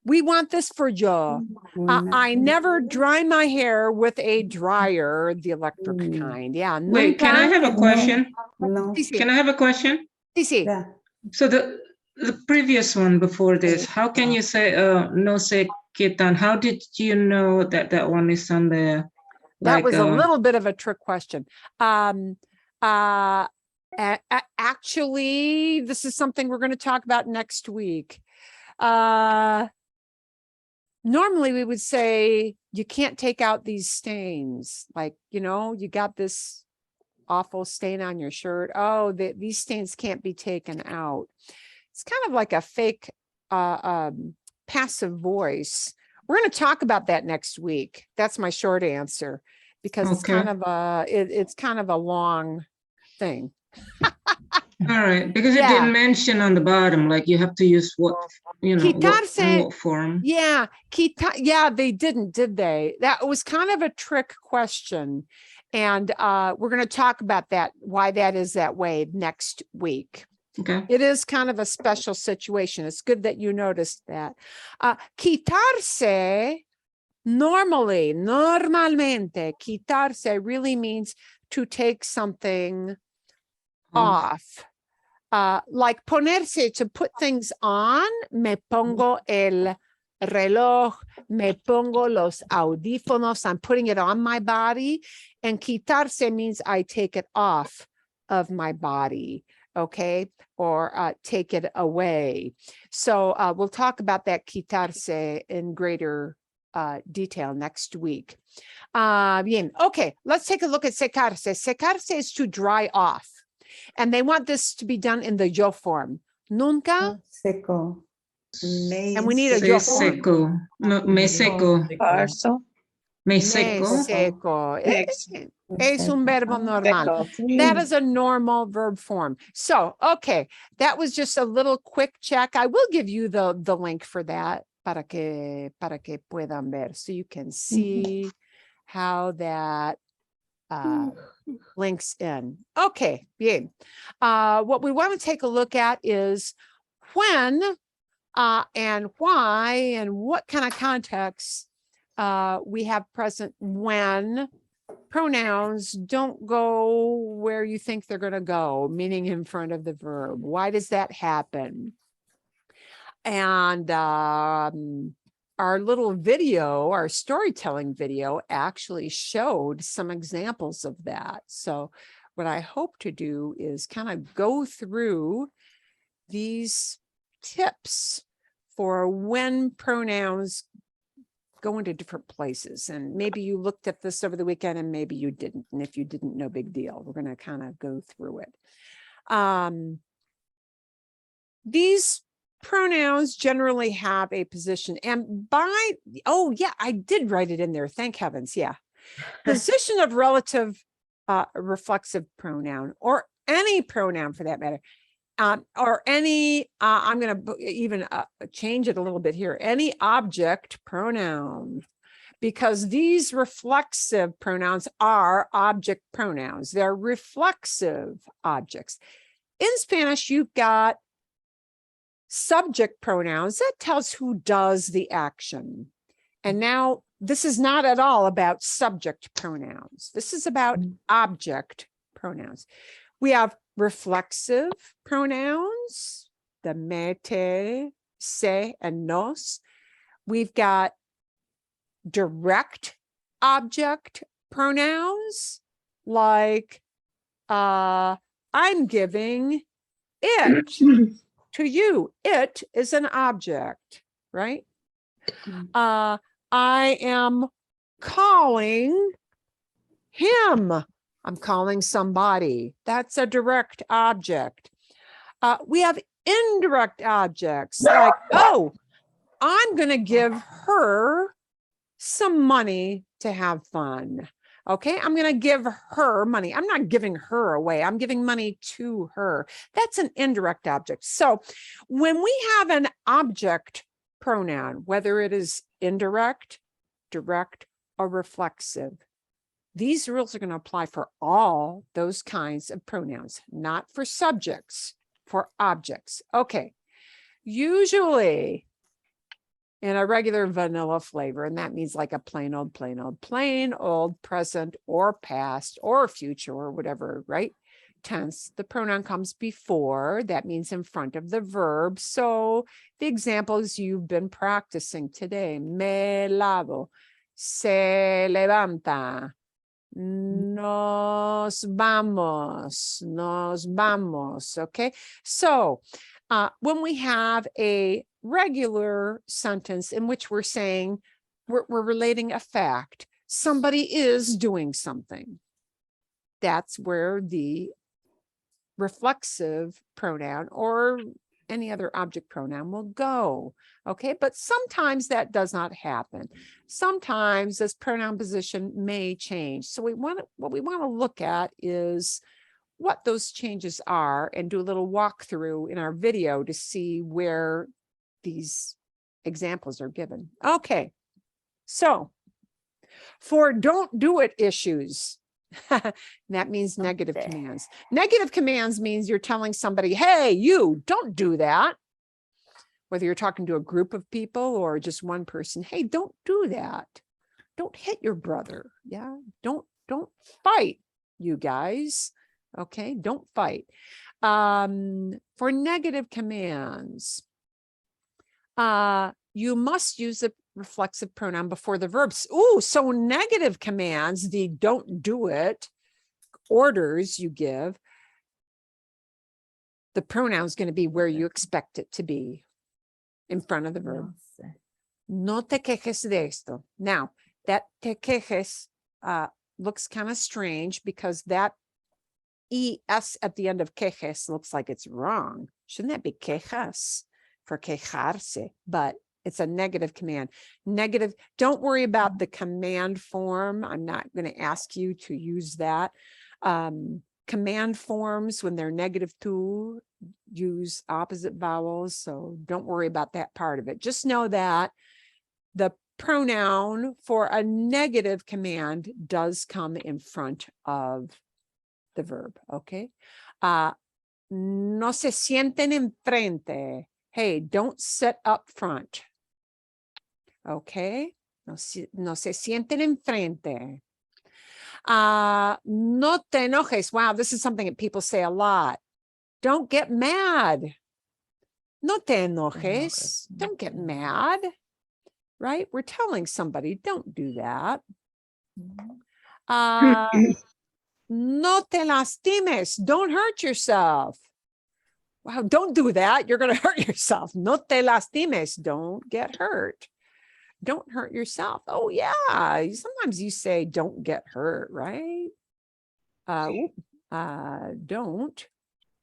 We want this for yo. I never dry my hair with a dryer, the electric kind. Yeah. Wait, can I have a question? Can I have a question? Sí. So the previous one before this, how can you say no se quitan? How did you know that one is on the? That was a little bit of a trick question. Actually, this is something we're going to talk about next week. Normally we would say you can't take out these stains. Like, you got this awful stain on your shirt. Oh, these stains can't be taken out. It's kind of like a fake passive voice. We're going to talk about that next week. That's my short answer, because it's kind of a long thing. All right, because it didn't mention on the bottom, like you have to use what, what form. Yeah, they didn't, did they? That was kind of a trick question. And we're going to talk about that, why that is that way next week. Okay. It is kind of a special situation. It's good that you noticed that. Quitarse, normalmente, quitarse really means to take something off. Like ponerse, to put things on, me pongo el reloj, me pongo los audífonos, I'm putting it on my body, and quitarse means I take it off of my body, okay, or take it away. So we'll talk about that quitarse in greater detail next week. Bien, okay, let's take a look at secarse. Secarse is to dry off, and they want this to be done in the yo form. Nunca. Seco. And we need a Se yo form. seco. No, me seco. Parso. Me Me seco. seco. Es un verbo normal. That is a normal verb form. So, okay, that was just a little quick check. I will give you the link for that para que puedan ver, so you can see how that links in. Okay, bien. What we want to take a look at is when and why and what kind of context we have present when pronouns don't go where you think they're going to go, meaning in front of the verb. Why does that happen? And our little video, our storytelling video, actually showed some examples of that. So what I hope to do is kind of go through these tips for when pronouns go into different places. And maybe you looked at this over the weekend and maybe you didn't. And if you didn't, no big deal. We're going to kind of go through it. These pronouns generally have a position, and oh yeah, I did write it in there. Thank heavens. Yeah. Position of relative reflexive pronoun, or any pronoun for that matter. Or any, I'm going to even change it a little bit here, any object pronoun, because these reflexive pronouns are object pronouns. They're reflexive objects. In Spanish, you've got subject pronouns. That tells who does the action. And now this is not at all about subject pronouns. This is about object pronouns. We have reflexive pronouns, the me, te, se, and nos. We've got direct object pronouns, like I'm giving it to you. It is an object, right? I am calling him. I'm calling somebody. That's a direct object. We have indirect objects like, oh, I'm going to give her some money to have fun. Okay, I'm going to give her money. I'm not giving her away. I'm giving money to her. That's an indirect object. So when we have an object pronoun, whether it is indirect, direct, or reflexive, these rules are going to apply for all those kinds of pronouns, not for subjects, for objects. Okay, usually in a regular vanilla flavor, and that means like a plain old present or past or future or whatever, right? Tense, the pronoun comes before, that means in front of the verb. So the examples you've been practicing today, me lavo, se levanta, nos vamos, okay? So when we have a regular sentence in which we're saying, we're relating a fact, somebody is doing something, that's where the reflexive pronoun or any other object pronoun will go, okay? But sometimes that does not happen. Sometimes this pronoun position may change. So what we want to look at is what those changes are and do a little walkthrough in our video to see where these examples are given. Okay, so for don't do it issues, that means negative commands. Negative commands means you're telling somebody, hey, you don't do that. Whether you're talking to a group of people or just one person, hey, don't do that. Don't hit your brother. Yeah, don't fight, you guys. Okay, don't fight. For negative commands, you must use a reflexive pronoun before the verbs. Ooh, so negative commands, the don't do it orders you give, the pronoun is going to be where you expect it to be, in front of the verb. No te quejes de esto. Now, that te quejes looks kind of strange because that ES at the end of quejes looks like it's wrong. Shouldn't that be quejas for quejarse? But it's a negative command. Negative, don't worry about the command form. I'm not going to ask you to use that. Command forms, when they're negative two, use opposite vowels. So don't worry about that part of it. Just know that the pronoun for a negative command does come in front of the verb. Okay. No se sienten enfrente. Hey, don't sit up front. Okay. No se sienten enfrente. No te enojes. Wow, this is something that people say a lot. Don't get mad. No te enojes. Don't get mad. Right? We're telling somebody, don't do that. No te lastimes. Don't hurt yourself. Wow, don't do that. You're going to hurt yourself. No te lastimes. Don't get hurt. Don't hurt yourself. Oh, yeah. Sometimes you say don't get hurt, right? Don't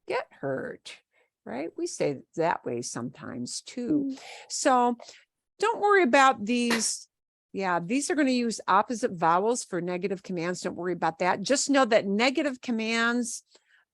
get hurt, right? We say it that way sometimes too. So don't worry about these. Yeah, these are going to use opposite vowels for negative commands. Don't worry about that. Just know that negative commands,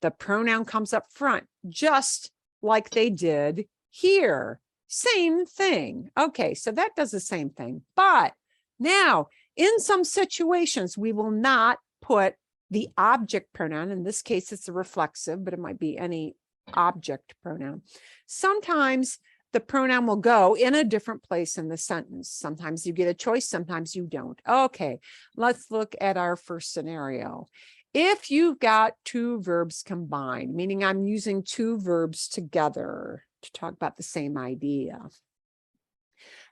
the pronoun comes up front, just like they did here. Same thing. Okay, so that does the same thing. But now, in some situations, we will not put the object pronoun. In this case, it's a reflexive, but it might be any object pronoun. Sometimes the pronoun will go in a different place in the sentence. Sometimes you get a choice, sometimes you don't. Okay, let's look at our first scenario. If you've got two verbs combined, meaning I'm using two verbs together to talk about the same idea.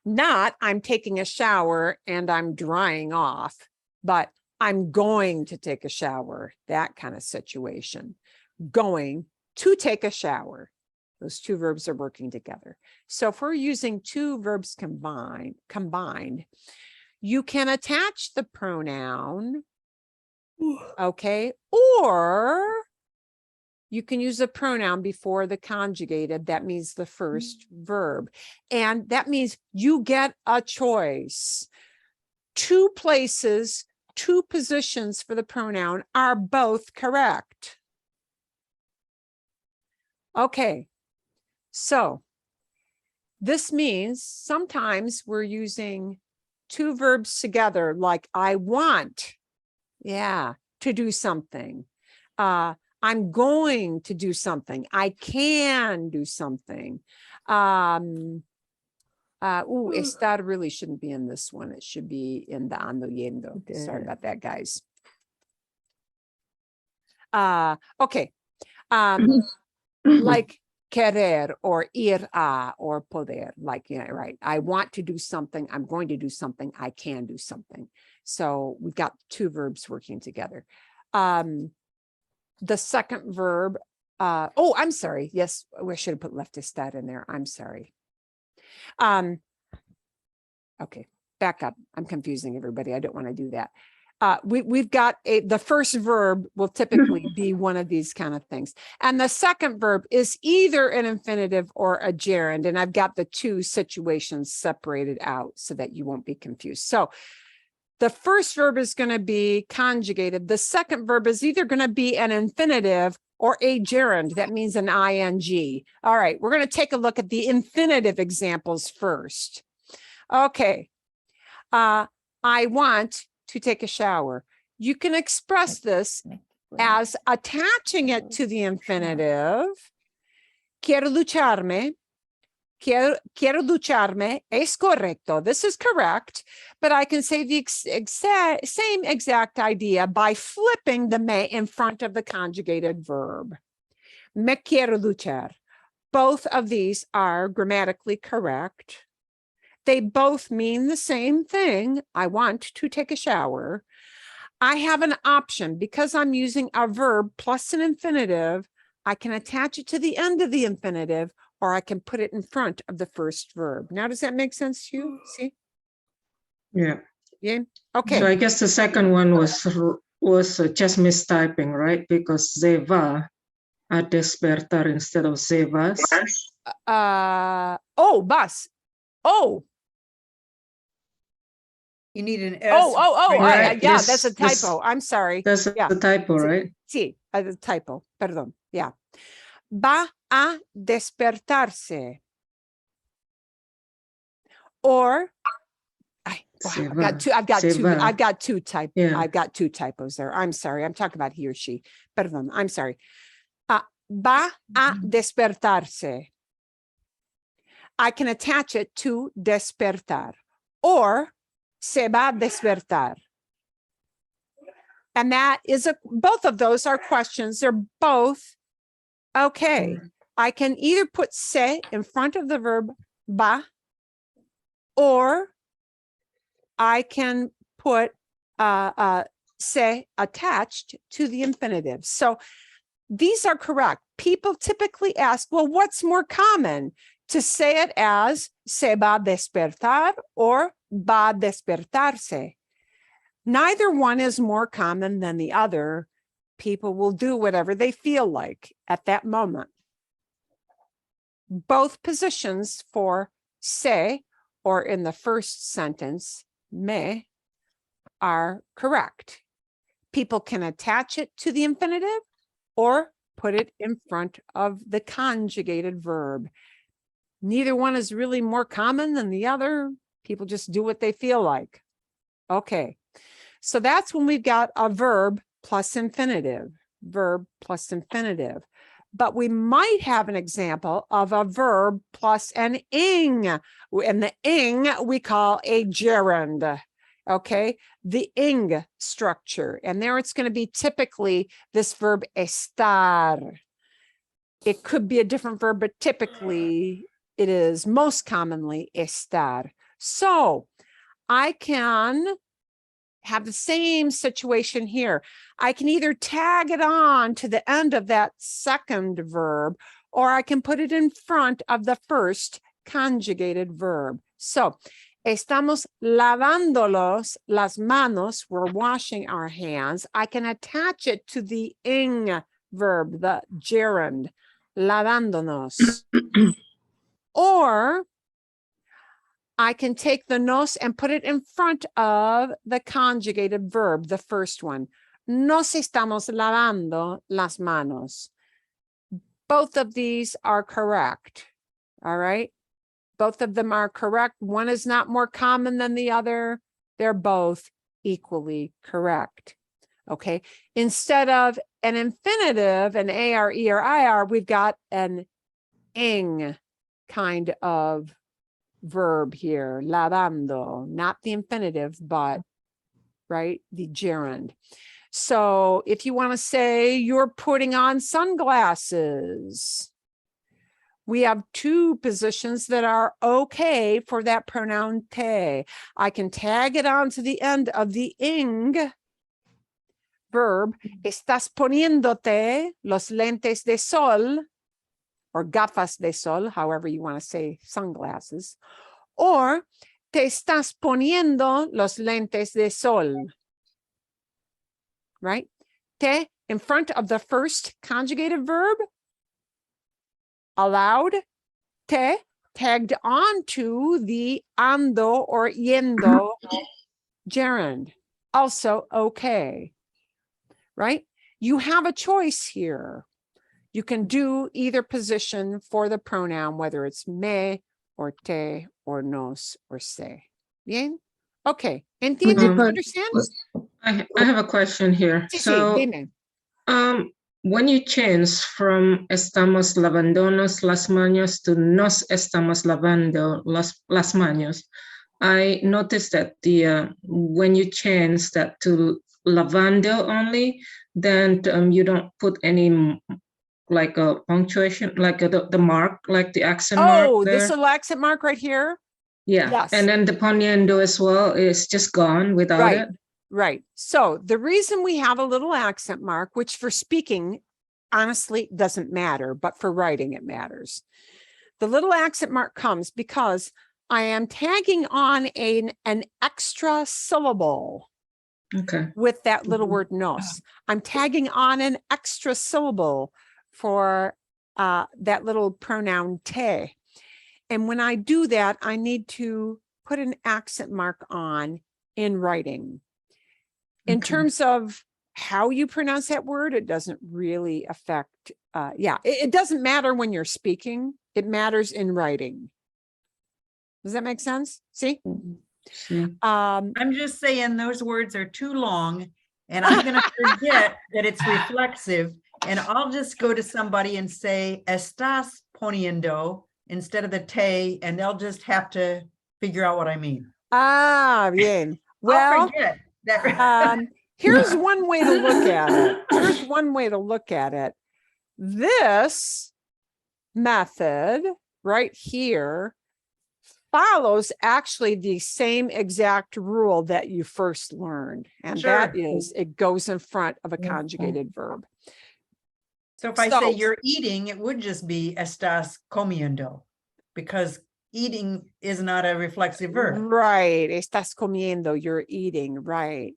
Not I'm taking a shower and I'm drying off, but I'm going to take a shower, that kind of situation. Going to take a shower. Those two verbs are working together. So if we're using two verbs combined, you can attach the pronoun, okay, or you can use a pronoun before the conjugated. That means the first verb. And that means you get a choice. Two places, two positions for the pronoun are both correct. Okay. So this means sometimes we're using two verbs together, like I want, to do something. I'm going to do something. I can do something. Estar really shouldn't be in this one. It should be in the ando yendo. Sorry about that, guys. Okay. Like querer or ir a or poder, like, right. I want to do something. I'm going to do something. I can do something. So we've got two verbs working together. The second verb, I'm sorry. Yes, I should have put left estar in there. I'm sorry. Okay, back up. I'm confusing everybody. I don't want to do that. We've got the first verb will typically be one of these kind of things. And the second verb is either an infinitive or a gerund. And I've got the two situations separated out so that you won't be confused. So the first verb is going to be conjugated. The second verb is either going to be an infinitive or a gerund. That means an ing. All right, we're going to take a look at the infinitive examples first. Okay, I want to take a shower. You can express this as attaching it to the infinitive. Quiero ducharme. Quiero ducharme es correcto. This is correct, but I can say the same exact idea by flipping the me in front of the conjugated verb. Me quiero duchar. Both of these are grammatically correct. They both mean the same thing. I want to take a shower. I have an option because I'm using a verb plus an infinitive. I can attach it to the end of the infinitive, or I can put it in front of the first verb. Now, does that make sense to you? See? Yeah. Yeah. Okay. So I guess the second one was just mistyping, right? Because se va a despertar instead of se vas. Oh, bus. Oh. You need an S. Right, Yeah, this- that's a this- typo. I'm sorry. That's Yeah. the typo, right? Sí, a typo. Perdón. Yeah. Va a despertarse. Or Se I've va, got two Yeah. I've got two typos there. I'm sorry. I'm talking about he or she. Perdón. I'm sorry. Va a despertarse. I can attach it to despertar, or se va a despertar. And that is both of those are questions. They're both okay. I can either put se in front of the verb va, or I can put se attached to the infinitive. So these are correct. People typically ask, well, what's more common? To say it as se va a despertar or va a despertarse. Neither one is more common than the other. People will do whatever they feel like at that moment. Both positions for se, or in the first sentence, me, are correct. People can attach it to the infinitive or put it in front of the conjugated verb. Neither one is really more common than the other. People just do what they feel like. Okay. So that's when we've got a verb plus infinitive, verb plus infinitive. But we might have an example of a verb plus an ing. And the ing we call a gerund. Okay, the ing structure. And there it's going to be typically this verb estar. It could be a different verb, but typically it is most commonly estar. So I can have the same situation here. I can either tag it on to the end of that second verb, or I can put it in front of the first conjugated verb. So, estamos lavándolos las manos. We're washing our hands. I can attach it to the ing verb, the gerund, lavándonos. Or I can take the nos and put it in front of the conjugated verb, the first one. Nos estamos lavando las manos. Both of these are correct. All right. Both of them are correct. One is not more common than the other. They're both equally correct. Okay. Instead of an infinitive, an AR, ER, IR, we've got an ing kind of verb here, lavando, not the infinitive, but right, the gerund. So if you want to say you're putting on sunglasses, we have two positions that are okay for that pronoun te. I can tag it on to the end of the ing verb. Estás poniéndote los lentes de sol, or gafas de sol, however you want to say sunglasses, or te estás poniendo los lentes de sol, right? Te in front of the first conjugated verb, allowed. Te tagged onto the ando or yendo gerund, also okay, right? You have a choice here. You can do either position for the pronoun, whether it's me or te or nos or se. Bien? Okay. ¿Entienden? Understand? I have a question here. Sí, So, dime. when you change from estamos lavándonos las manos to nos estamos lavando las manos, I noticed that when you change that to lavando only, then you don't put any like a punctuation, like the mark, like the accent mark Oh, there. this little accent mark right here? Yeah, Yes. and then the poniendo as well is just gone without Right. it. Right. So the reason we have a little accent mark, which for speaking, honestly, doesn't matter, but for writing, it matters. The little accent mark comes because I am tagging on an extra syllable Okay. with that little word nos. I'm tagging on an extra syllable for that little pronoun te. And when I do that, I need to put an accent mark on in writing. In Okay. terms of how you pronounce that word, it doesn't really affect, it doesn't matter when you're speaking. It matters in writing. Does that make sense? See? See. I'm just saying those words are too long and I'm going to forget that it's reflexive. And I'll just go to somebody and say, estás poniendo instead of the te, and they'll just have to figure out what I mean. Bien. I'll Well, forget that. here's one way to look at it. Here's one way to look at it. This method right here follows actually the same exact rule that you first learned. And that is, it goes in front of a conjugated verb. So if I say you're eating, it would just be estás comiendo, because eating is not a reflexive verb. Right. Estás comiendo, you're eating, right.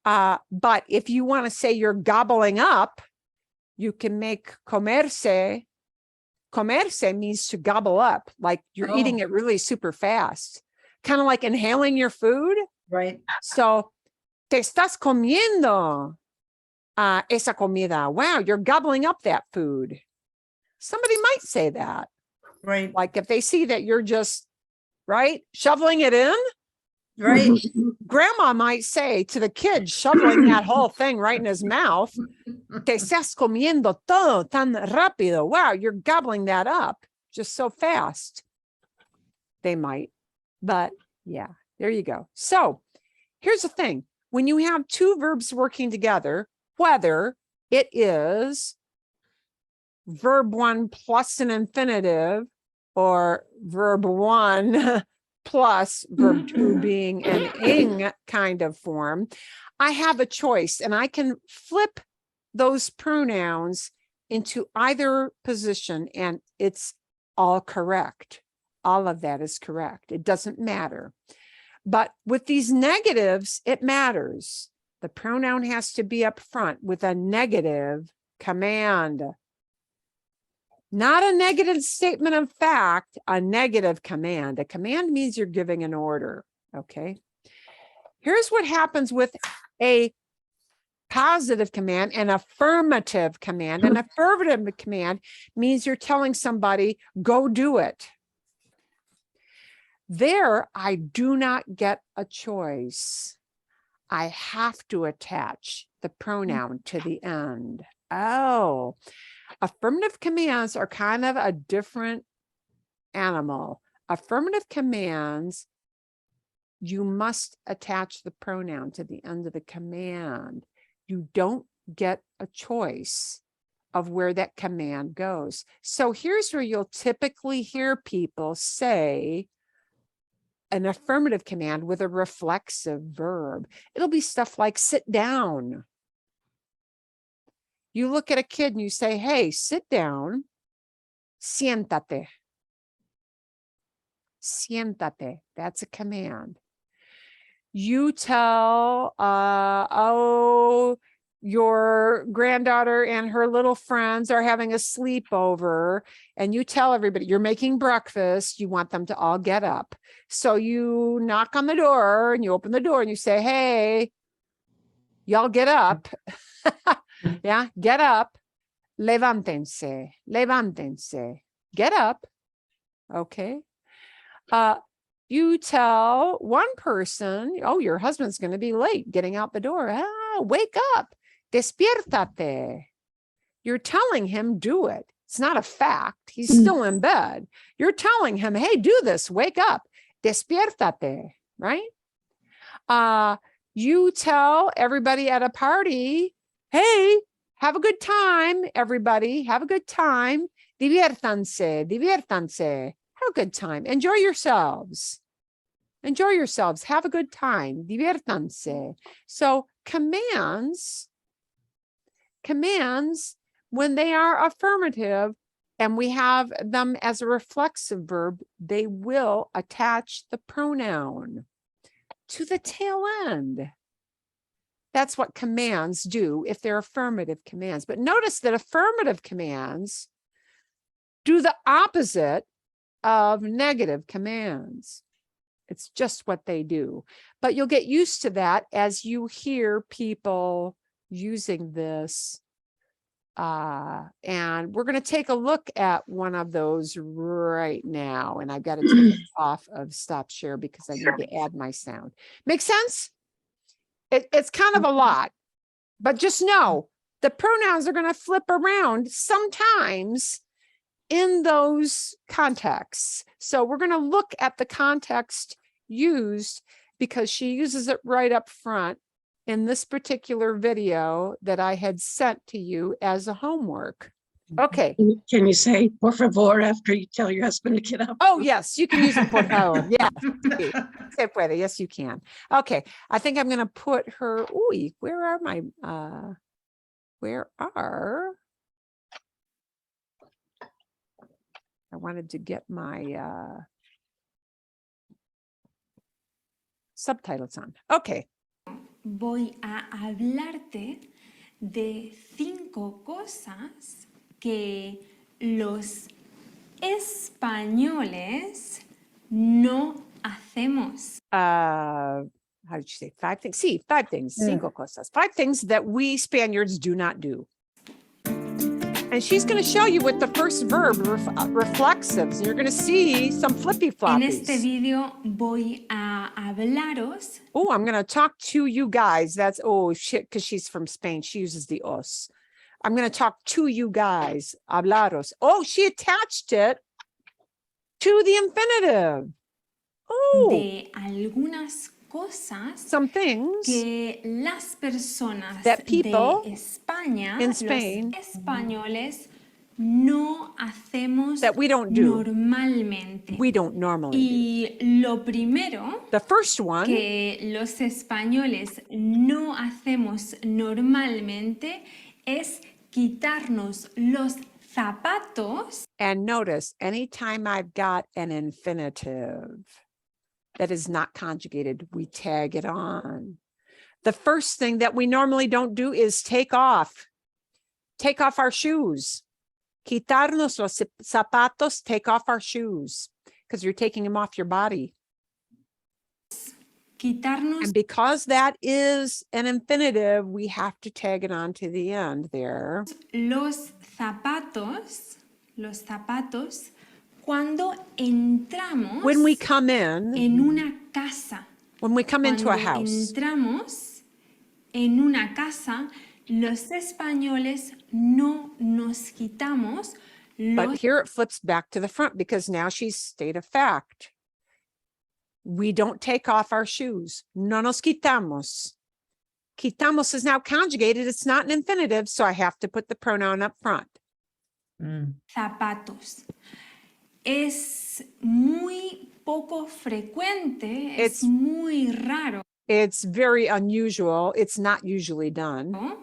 But if you want to say you're gobbling up, you can make comerse. Comerse means to gobble up, like you're eating it really super fast, kind of like inhaling your food. Right. So, te estás comiendo esa comida. Wow, you're gobbling up that food. Somebody might say that. Right. Like if they see that you're just, right, shoveling it in. Right. Grandma might say to the kid shoveling that whole thing right in his mouth, te estás comiendo todo tan rápido. Wow, you're gobbling that up just so fast. They might, but yeah, there you go. So here's the thing. When you have two verbs working together, whether it is verb one plus an infinitive or verb one plus verb two being an ing kind of form, I have a choice and I can flip those pronouns into either position and it's all correct. All of that is correct. It doesn't matter. But with these negatives, it matters. The pronoun has to be up front with a negative command. Not a negative statement of fact, a negative command. A command means you're giving an order, okay? Here's what happens with a positive command, an affirmative command. An affirmative command means you're telling somebody, go do it. There, I do not get a choice. I have to attach the pronoun to the end. Oh, affirmative commands are kind of a different animal. Affirmative commands, you must attach the pronoun to the end of the command. You don't get a choice of where that command goes. So here's where you'll typically hear people say an affirmative command with a reflexive verb. It'll be stuff like sit down. You look at a kid and you say, hey, sit down. Siéntate. Siéntate. That's a command. You tell, your granddaughter and her little friends are having a sleepover, and you tell everybody you're making breakfast. You want them to all get up. So you knock on the door and you open the door and you say, hey, y'all get up. Yeah, get up. Levántense, levántense. Get up. Okay. You tell one person, oh, your husband's going to be late getting out the door. Wake up. Despiértate. You're telling him, do it. It's not a fact. He's still in bed. You're telling him, hey, do this. Wake up. Despiértate. Right? You tell everybody at a party, hey, have a good time, everybody. Have a good time. Diviértanse, diviértanse. Have a good time. Enjoy yourselves. Enjoy yourselves. Have a good time. Diviértanse. So commands, when they are affirmative and we have them as a reflexive verb, they will attach the pronoun to the tail end. That's what commands do if they're affirmative commands. But notice that affirmative commands do the opposite of negative commands. It's just what they do. But you'll get used to that as you hear people using this. And we're going to take a look at one of those right now. And I've got to take it off of stop share because I need to add my sound. Make sense? It's kind of a lot, but just know the pronouns are going to flip around sometimes in those contexts. So we're going to look at the context used because she uses it right up front in this particular video that I had sent to you as a homework. Okay. Can you say por favor after you tell your husband to get up? Oh, yes, you can use it por favor. Yeah. Se puede. Yes, you can. Okay. I think I'm going to put her. Ooh, where are my, I wanted to get my subtitles on. Okay. Voy a hablarte de 5 cosas que los españoles no hacemos. How did you say 5 things? Sí, 5 things. 5 cosas. 5 things that we Spaniards do not do. And she's going to show you with the first verb, reflexives. And you're going to see some flippy floppies. En este video voy a hablaros. Oh, I'm going to talk to you guys. That's, oh, shit, because she's from Spain. She uses the os. I'm going to talk to you guys. Hablaros. Oh, she attached it to the infinitive. Oh. De algunas cosas some things que las personas that people de España, in Spain, los españoles, no hacemos that we don't do. Normalmente. We don't normally y do. Lo primero the first one que los españoles no hacemos normalmente es quitarnos los zapatos. And notice, anytime I've got an infinitive that is not conjugated, we tag it on. The first thing that we normally don't do is take off our shoes. Quitarnos los zapatos, take off our shoes, because you're taking them off your body. Quitarnos. And because that is an infinitive, we have to tag it on to the end there. Los zapatos, cuando entramos when we come in, en una casa, when we come into a house, entramos en una casa, los españoles no nos quitamos but here it flips back to the front because now she's state of fact. We don't take off our shoes. No nos quitamos. Quitamos is now conjugated. It's not an infinitive, so I have to put the pronoun up front. Zapatos. Es muy poco frecuente, es muy raro. It's very unusual. It's not usually done.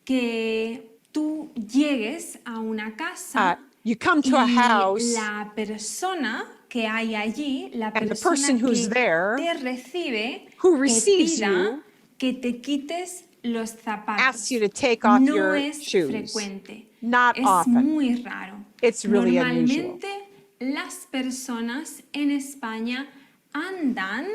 Que tú llegues a una casa. You come to a house. La persona que hay allí, la and the person who's there, te recibe, who receives you, que te quites los zapatos. Asks you to take off no your es shoes. Frecuente. Not es often. Muy raro. It's really unusual. Normalmente las personas en España andan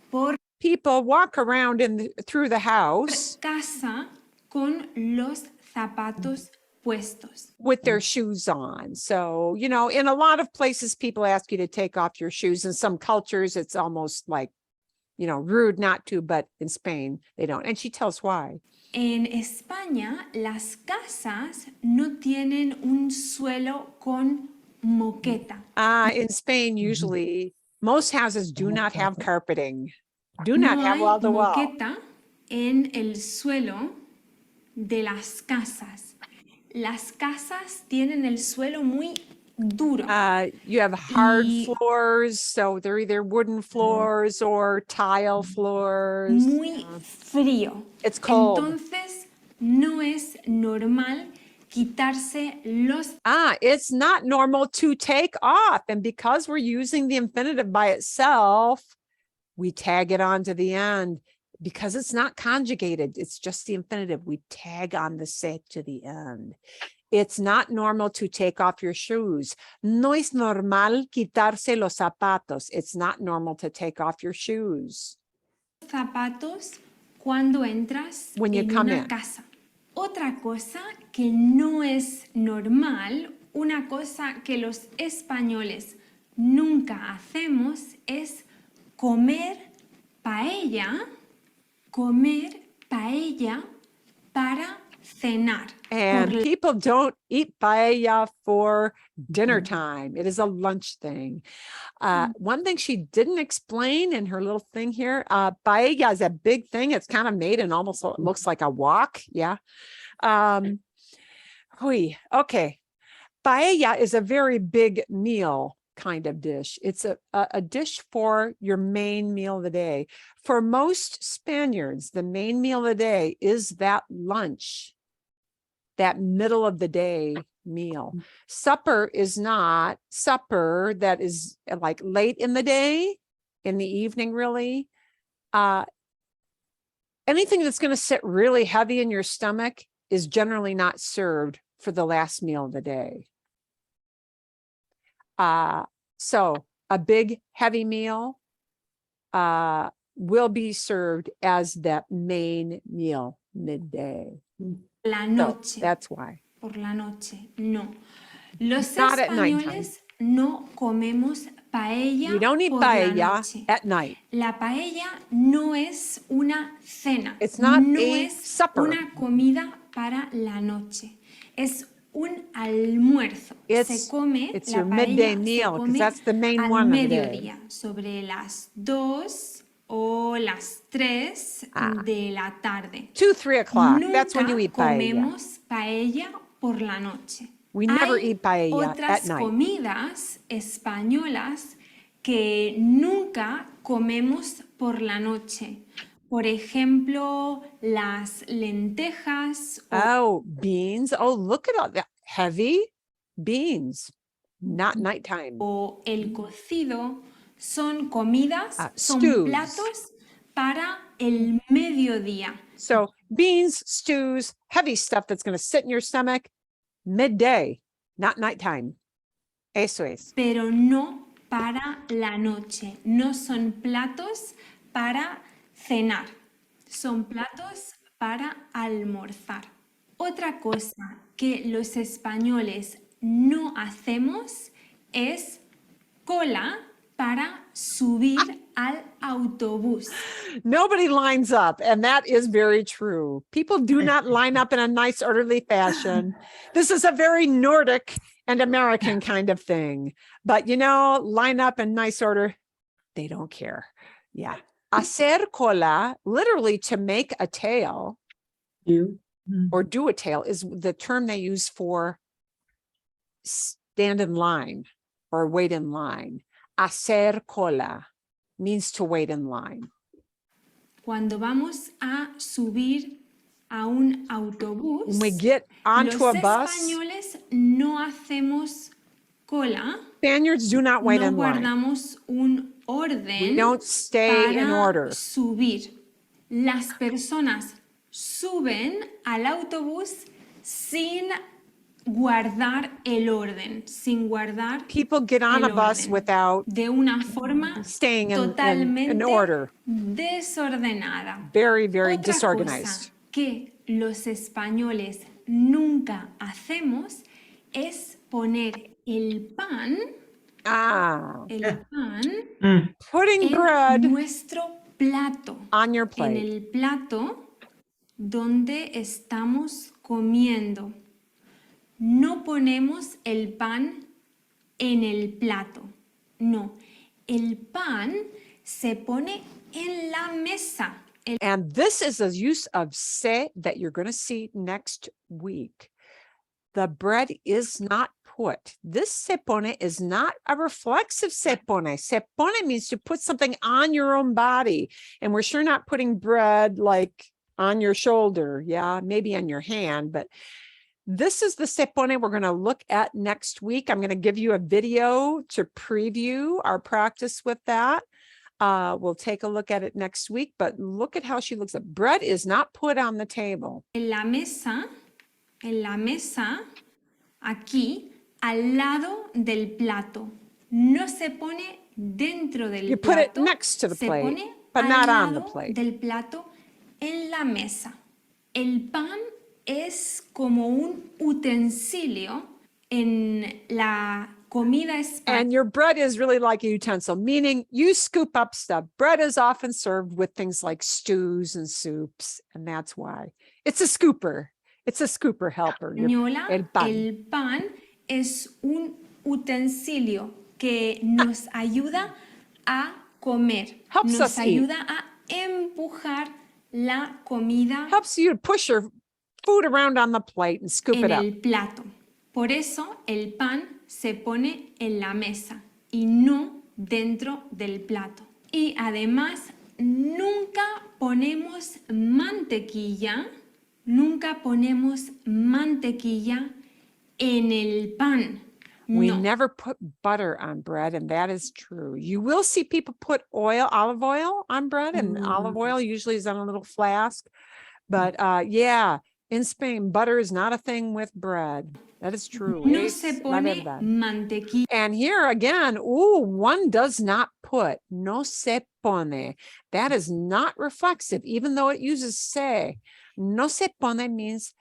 por people walk around through the house casa con los zapatos puestos. With their shoes on. So, you know, in a lot of places, people ask you to take off your shoes. In some cultures, it's almost like, you know, rude not to, but in Spain, they don't. And she tells why. En España, las casas no tienen un suelo con moqueta. In Spain, usually, most houses do not have carpeting. Do not no have wall to wall. Moqueta en el suelo de las casas. Las casas tienen el suelo muy duro. You have hard Y- floors, so they're either wooden floors or tile floors. Muy frío. It's cold. Entonces, no es normal quitarse los It's not normal to take off. And because we're using the infinitive by itself, we tag it on to the end. Because it's not conjugated, it's just the infinitive. We tag on the se to the end. It's not normal to take off your shoes. No es normal quitarse los zapatos. It's not normal to take off your shoes. zapatos cuando entras When you en come una in. casa. Otra cosa que no es normal, una cosa que los españoles nunca hacemos es comer paella para cenar. And Por people don't eat paella for dinner time. It is a lunch thing. One thing she didn't explain in her little thing here, paella is a big thing. It's kind of made and almost looks like a wok. Yeah. Okay. Paella is a very big meal kind of dish. It's a dish for your main meal of the day. For most Spaniards, the main meal of the day is that lunch, that middle of the day meal. Supper is not supper that is like late in the day, in the evening, really. Anything that's going to sit really heavy in your stomach is generally not served for the last meal of the day. So a big heavy meal will be served as that main meal midday. la So noche. that's why. Por la noche, no. Los Not at nighttime. españoles no comemos paella We don't eat por la paella noche. at night. La paella no es una cena. It's not no a es supper. una comida para la noche. Es un almuerzo. Se come It's la your midday paella, meal, se 'cause come that's the main al one of the day. mediodía, sobre las 2 o las 3 de la tarde. 2, 3 o'clock. Nunca That's when you eat paella. comemos paella por la noche. We never Hay eat paella otras at night. comidas españolas que nunca comemos por la noche. Por ejemplo, las lentejas Oh, beans. Oh, look at all that heavy beans. Not nighttime. o el cocido son comidas, son stews. platos para el mediodía. So beans, stews, heavy stuff that's going to sit in your stomach midday, not nighttime. Eso es. Pero no para la noche. No son platos para cenar. Son platos para almorzar. Otra cosa que los españoles no hacemos es cola para subir al autobús. Nobody lines up, and that is very true. People do not line up in a nice, orderly fashion. This is a very Nordic and American kind of thing. But, line up in nice order. They don't care. Yeah. Hacer cola, literally to make a tail or do a tail, is the term they use for stand in line or wait in line. Hacer cola means to wait in line. Cuando vamos a subir a un autobús, When we get onto a los bus, españoles no hacemos cola. Spaniards do not wait no in line. guardamos un orden. We don't stay in para order. subir. Las personas suben al autobús sin guardar el orden, sin guardar People get on el a bus orden, without de una forma staying in totalmente order. desordenada. Very, very Otra disorganized. cosa que los españoles nunca hacemos es poner el pan Putting en bread nuestro plato, on your en plate. el plato donde estamos comiendo. No ponemos el pan en el plato. No, el pan se pone en la mesa. And this is a use of se that you're going to see next week. The bread is not put. This se pone is not a reflexive se pone. Se pone means to put something on your own body. And we're sure not putting bread like on your shoulder. Yeah, maybe on your hand, but this is the se pone we're going to look at next week. I'm going to give you a video to preview our practice with that. We'll take a look at it next week, but look at how she looks at bread is not put on the table. En la mesa, aquí, al lado del plato. No se pone dentro del plato. You put it next to the plate, se pone but not al on the lado plate. del plato en la mesa. El pan es como un utensilio en la comida española. And your bread is really like a utensil, meaning you scoop up stuff. Bread is often served with things like stews and soups, and that's why. It's a scooper. It's a scooper helper. El pan es un utensilio que nos ayuda a comer. Helps nos us eat. ayuda a empujar la comida Helps you to push your food around on the plate and scoop it en up. el plato. Por eso el pan se pone en la mesa y no dentro del plato. Y además nunca ponemos mantequilla en el pan. We No. never put butter on bread, and that is true. You will see people put olive oil on bread, and olive oil usually is on a little flask. But yeah, in Spain, butter is not a thing with bread. That is true. No se pone mantequilla. And here again, one does not put. No se pone. That is not reflexive, even though it uses se. No se pone means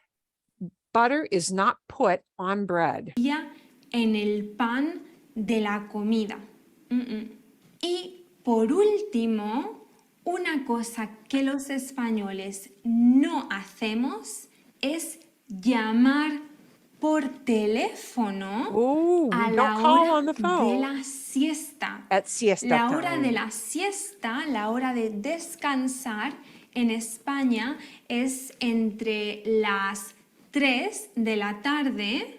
butter is not put on bread. En el pan de la comida. Y por último, una cosa que los españoles no hacemos es llamar por teléfono a la hora de la siesta. La hora de la siesta, la hora de descansar en España es entre las 3 de la tarde,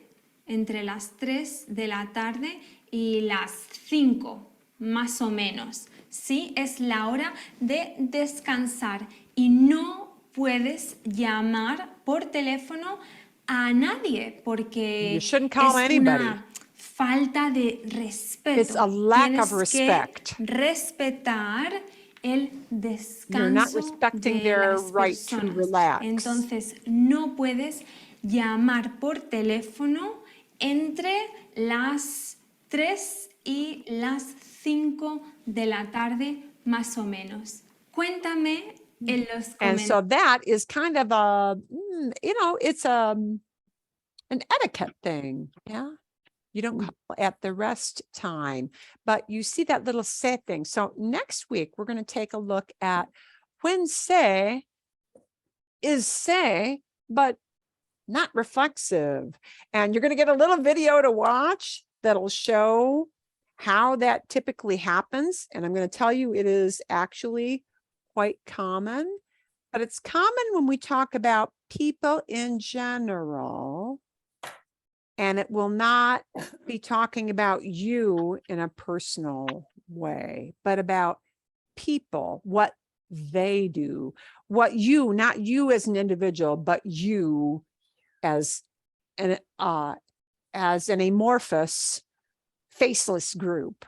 y las 5, más o menos. Sí, es la hora de descansar y no puedes llamar por teléfono a nadie porque You shouldn't call anybody. Una falta de respeto. It's a lack Tienes of respect. que respetar el descanso You're not respecting de their las right to personas. relax. Entonces, no puedes llamar por teléfono entre las 3 y las 5 de la tarde, más o menos. Cuéntame en los And comentarios. so that is kind of a, it's an etiquette thing. Yeah. You don't call at the rest time, but you see that little se thing. So next week, we're going to take a look at when se is se, but not reflexive. And you're going to get a little video to watch that'll show how that typically happens. And I'm going to tell you it is actually quite common, but it's common when we talk about people in general. And it will not be talking about you in a personal way, but about people, what they do, what you, not you as an individual, but you as an amorphous, faceless group,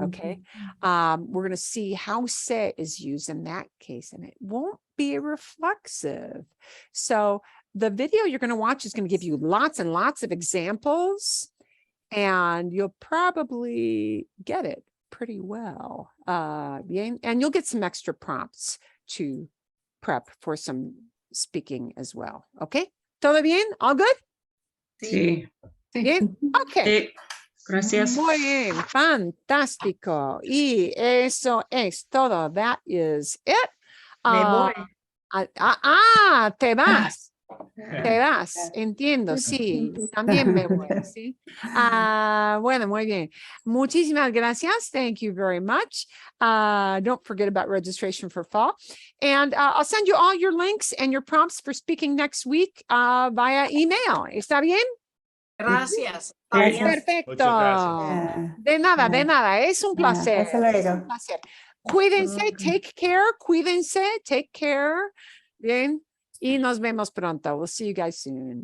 okay. We're going to see how se is used in that case, and it won't be reflexive. So the video you're going to watch is going to give you lots and lots of examples, and you'll probably get it pretty well. And you'll get some extra prompts to prep for some speaking as well. Okay? ¿Todo bien? All good? Sí. Bien? Okay. Sí. Gracias. Muy bien. Fantástico. Y eso es todo. That is it. Me voy. Te vas. Te vas, entiendo, sí, también me voy, ¿sí? Bueno, muy bien. Muchísimas gracias. Thank you very much. Don't forget about registration for fall. And I'll send you all your links and your prompts for speaking next week via email. ¿Está bien? Gracias. Gracias. Perfecto. Muchas gracias. Ah, De nada, es un placer. hasta Es luego. un placer. Cuídense, luego. take care, cuídense, take care. Bien. Y nos vemos pronto. We'll see you guys soon.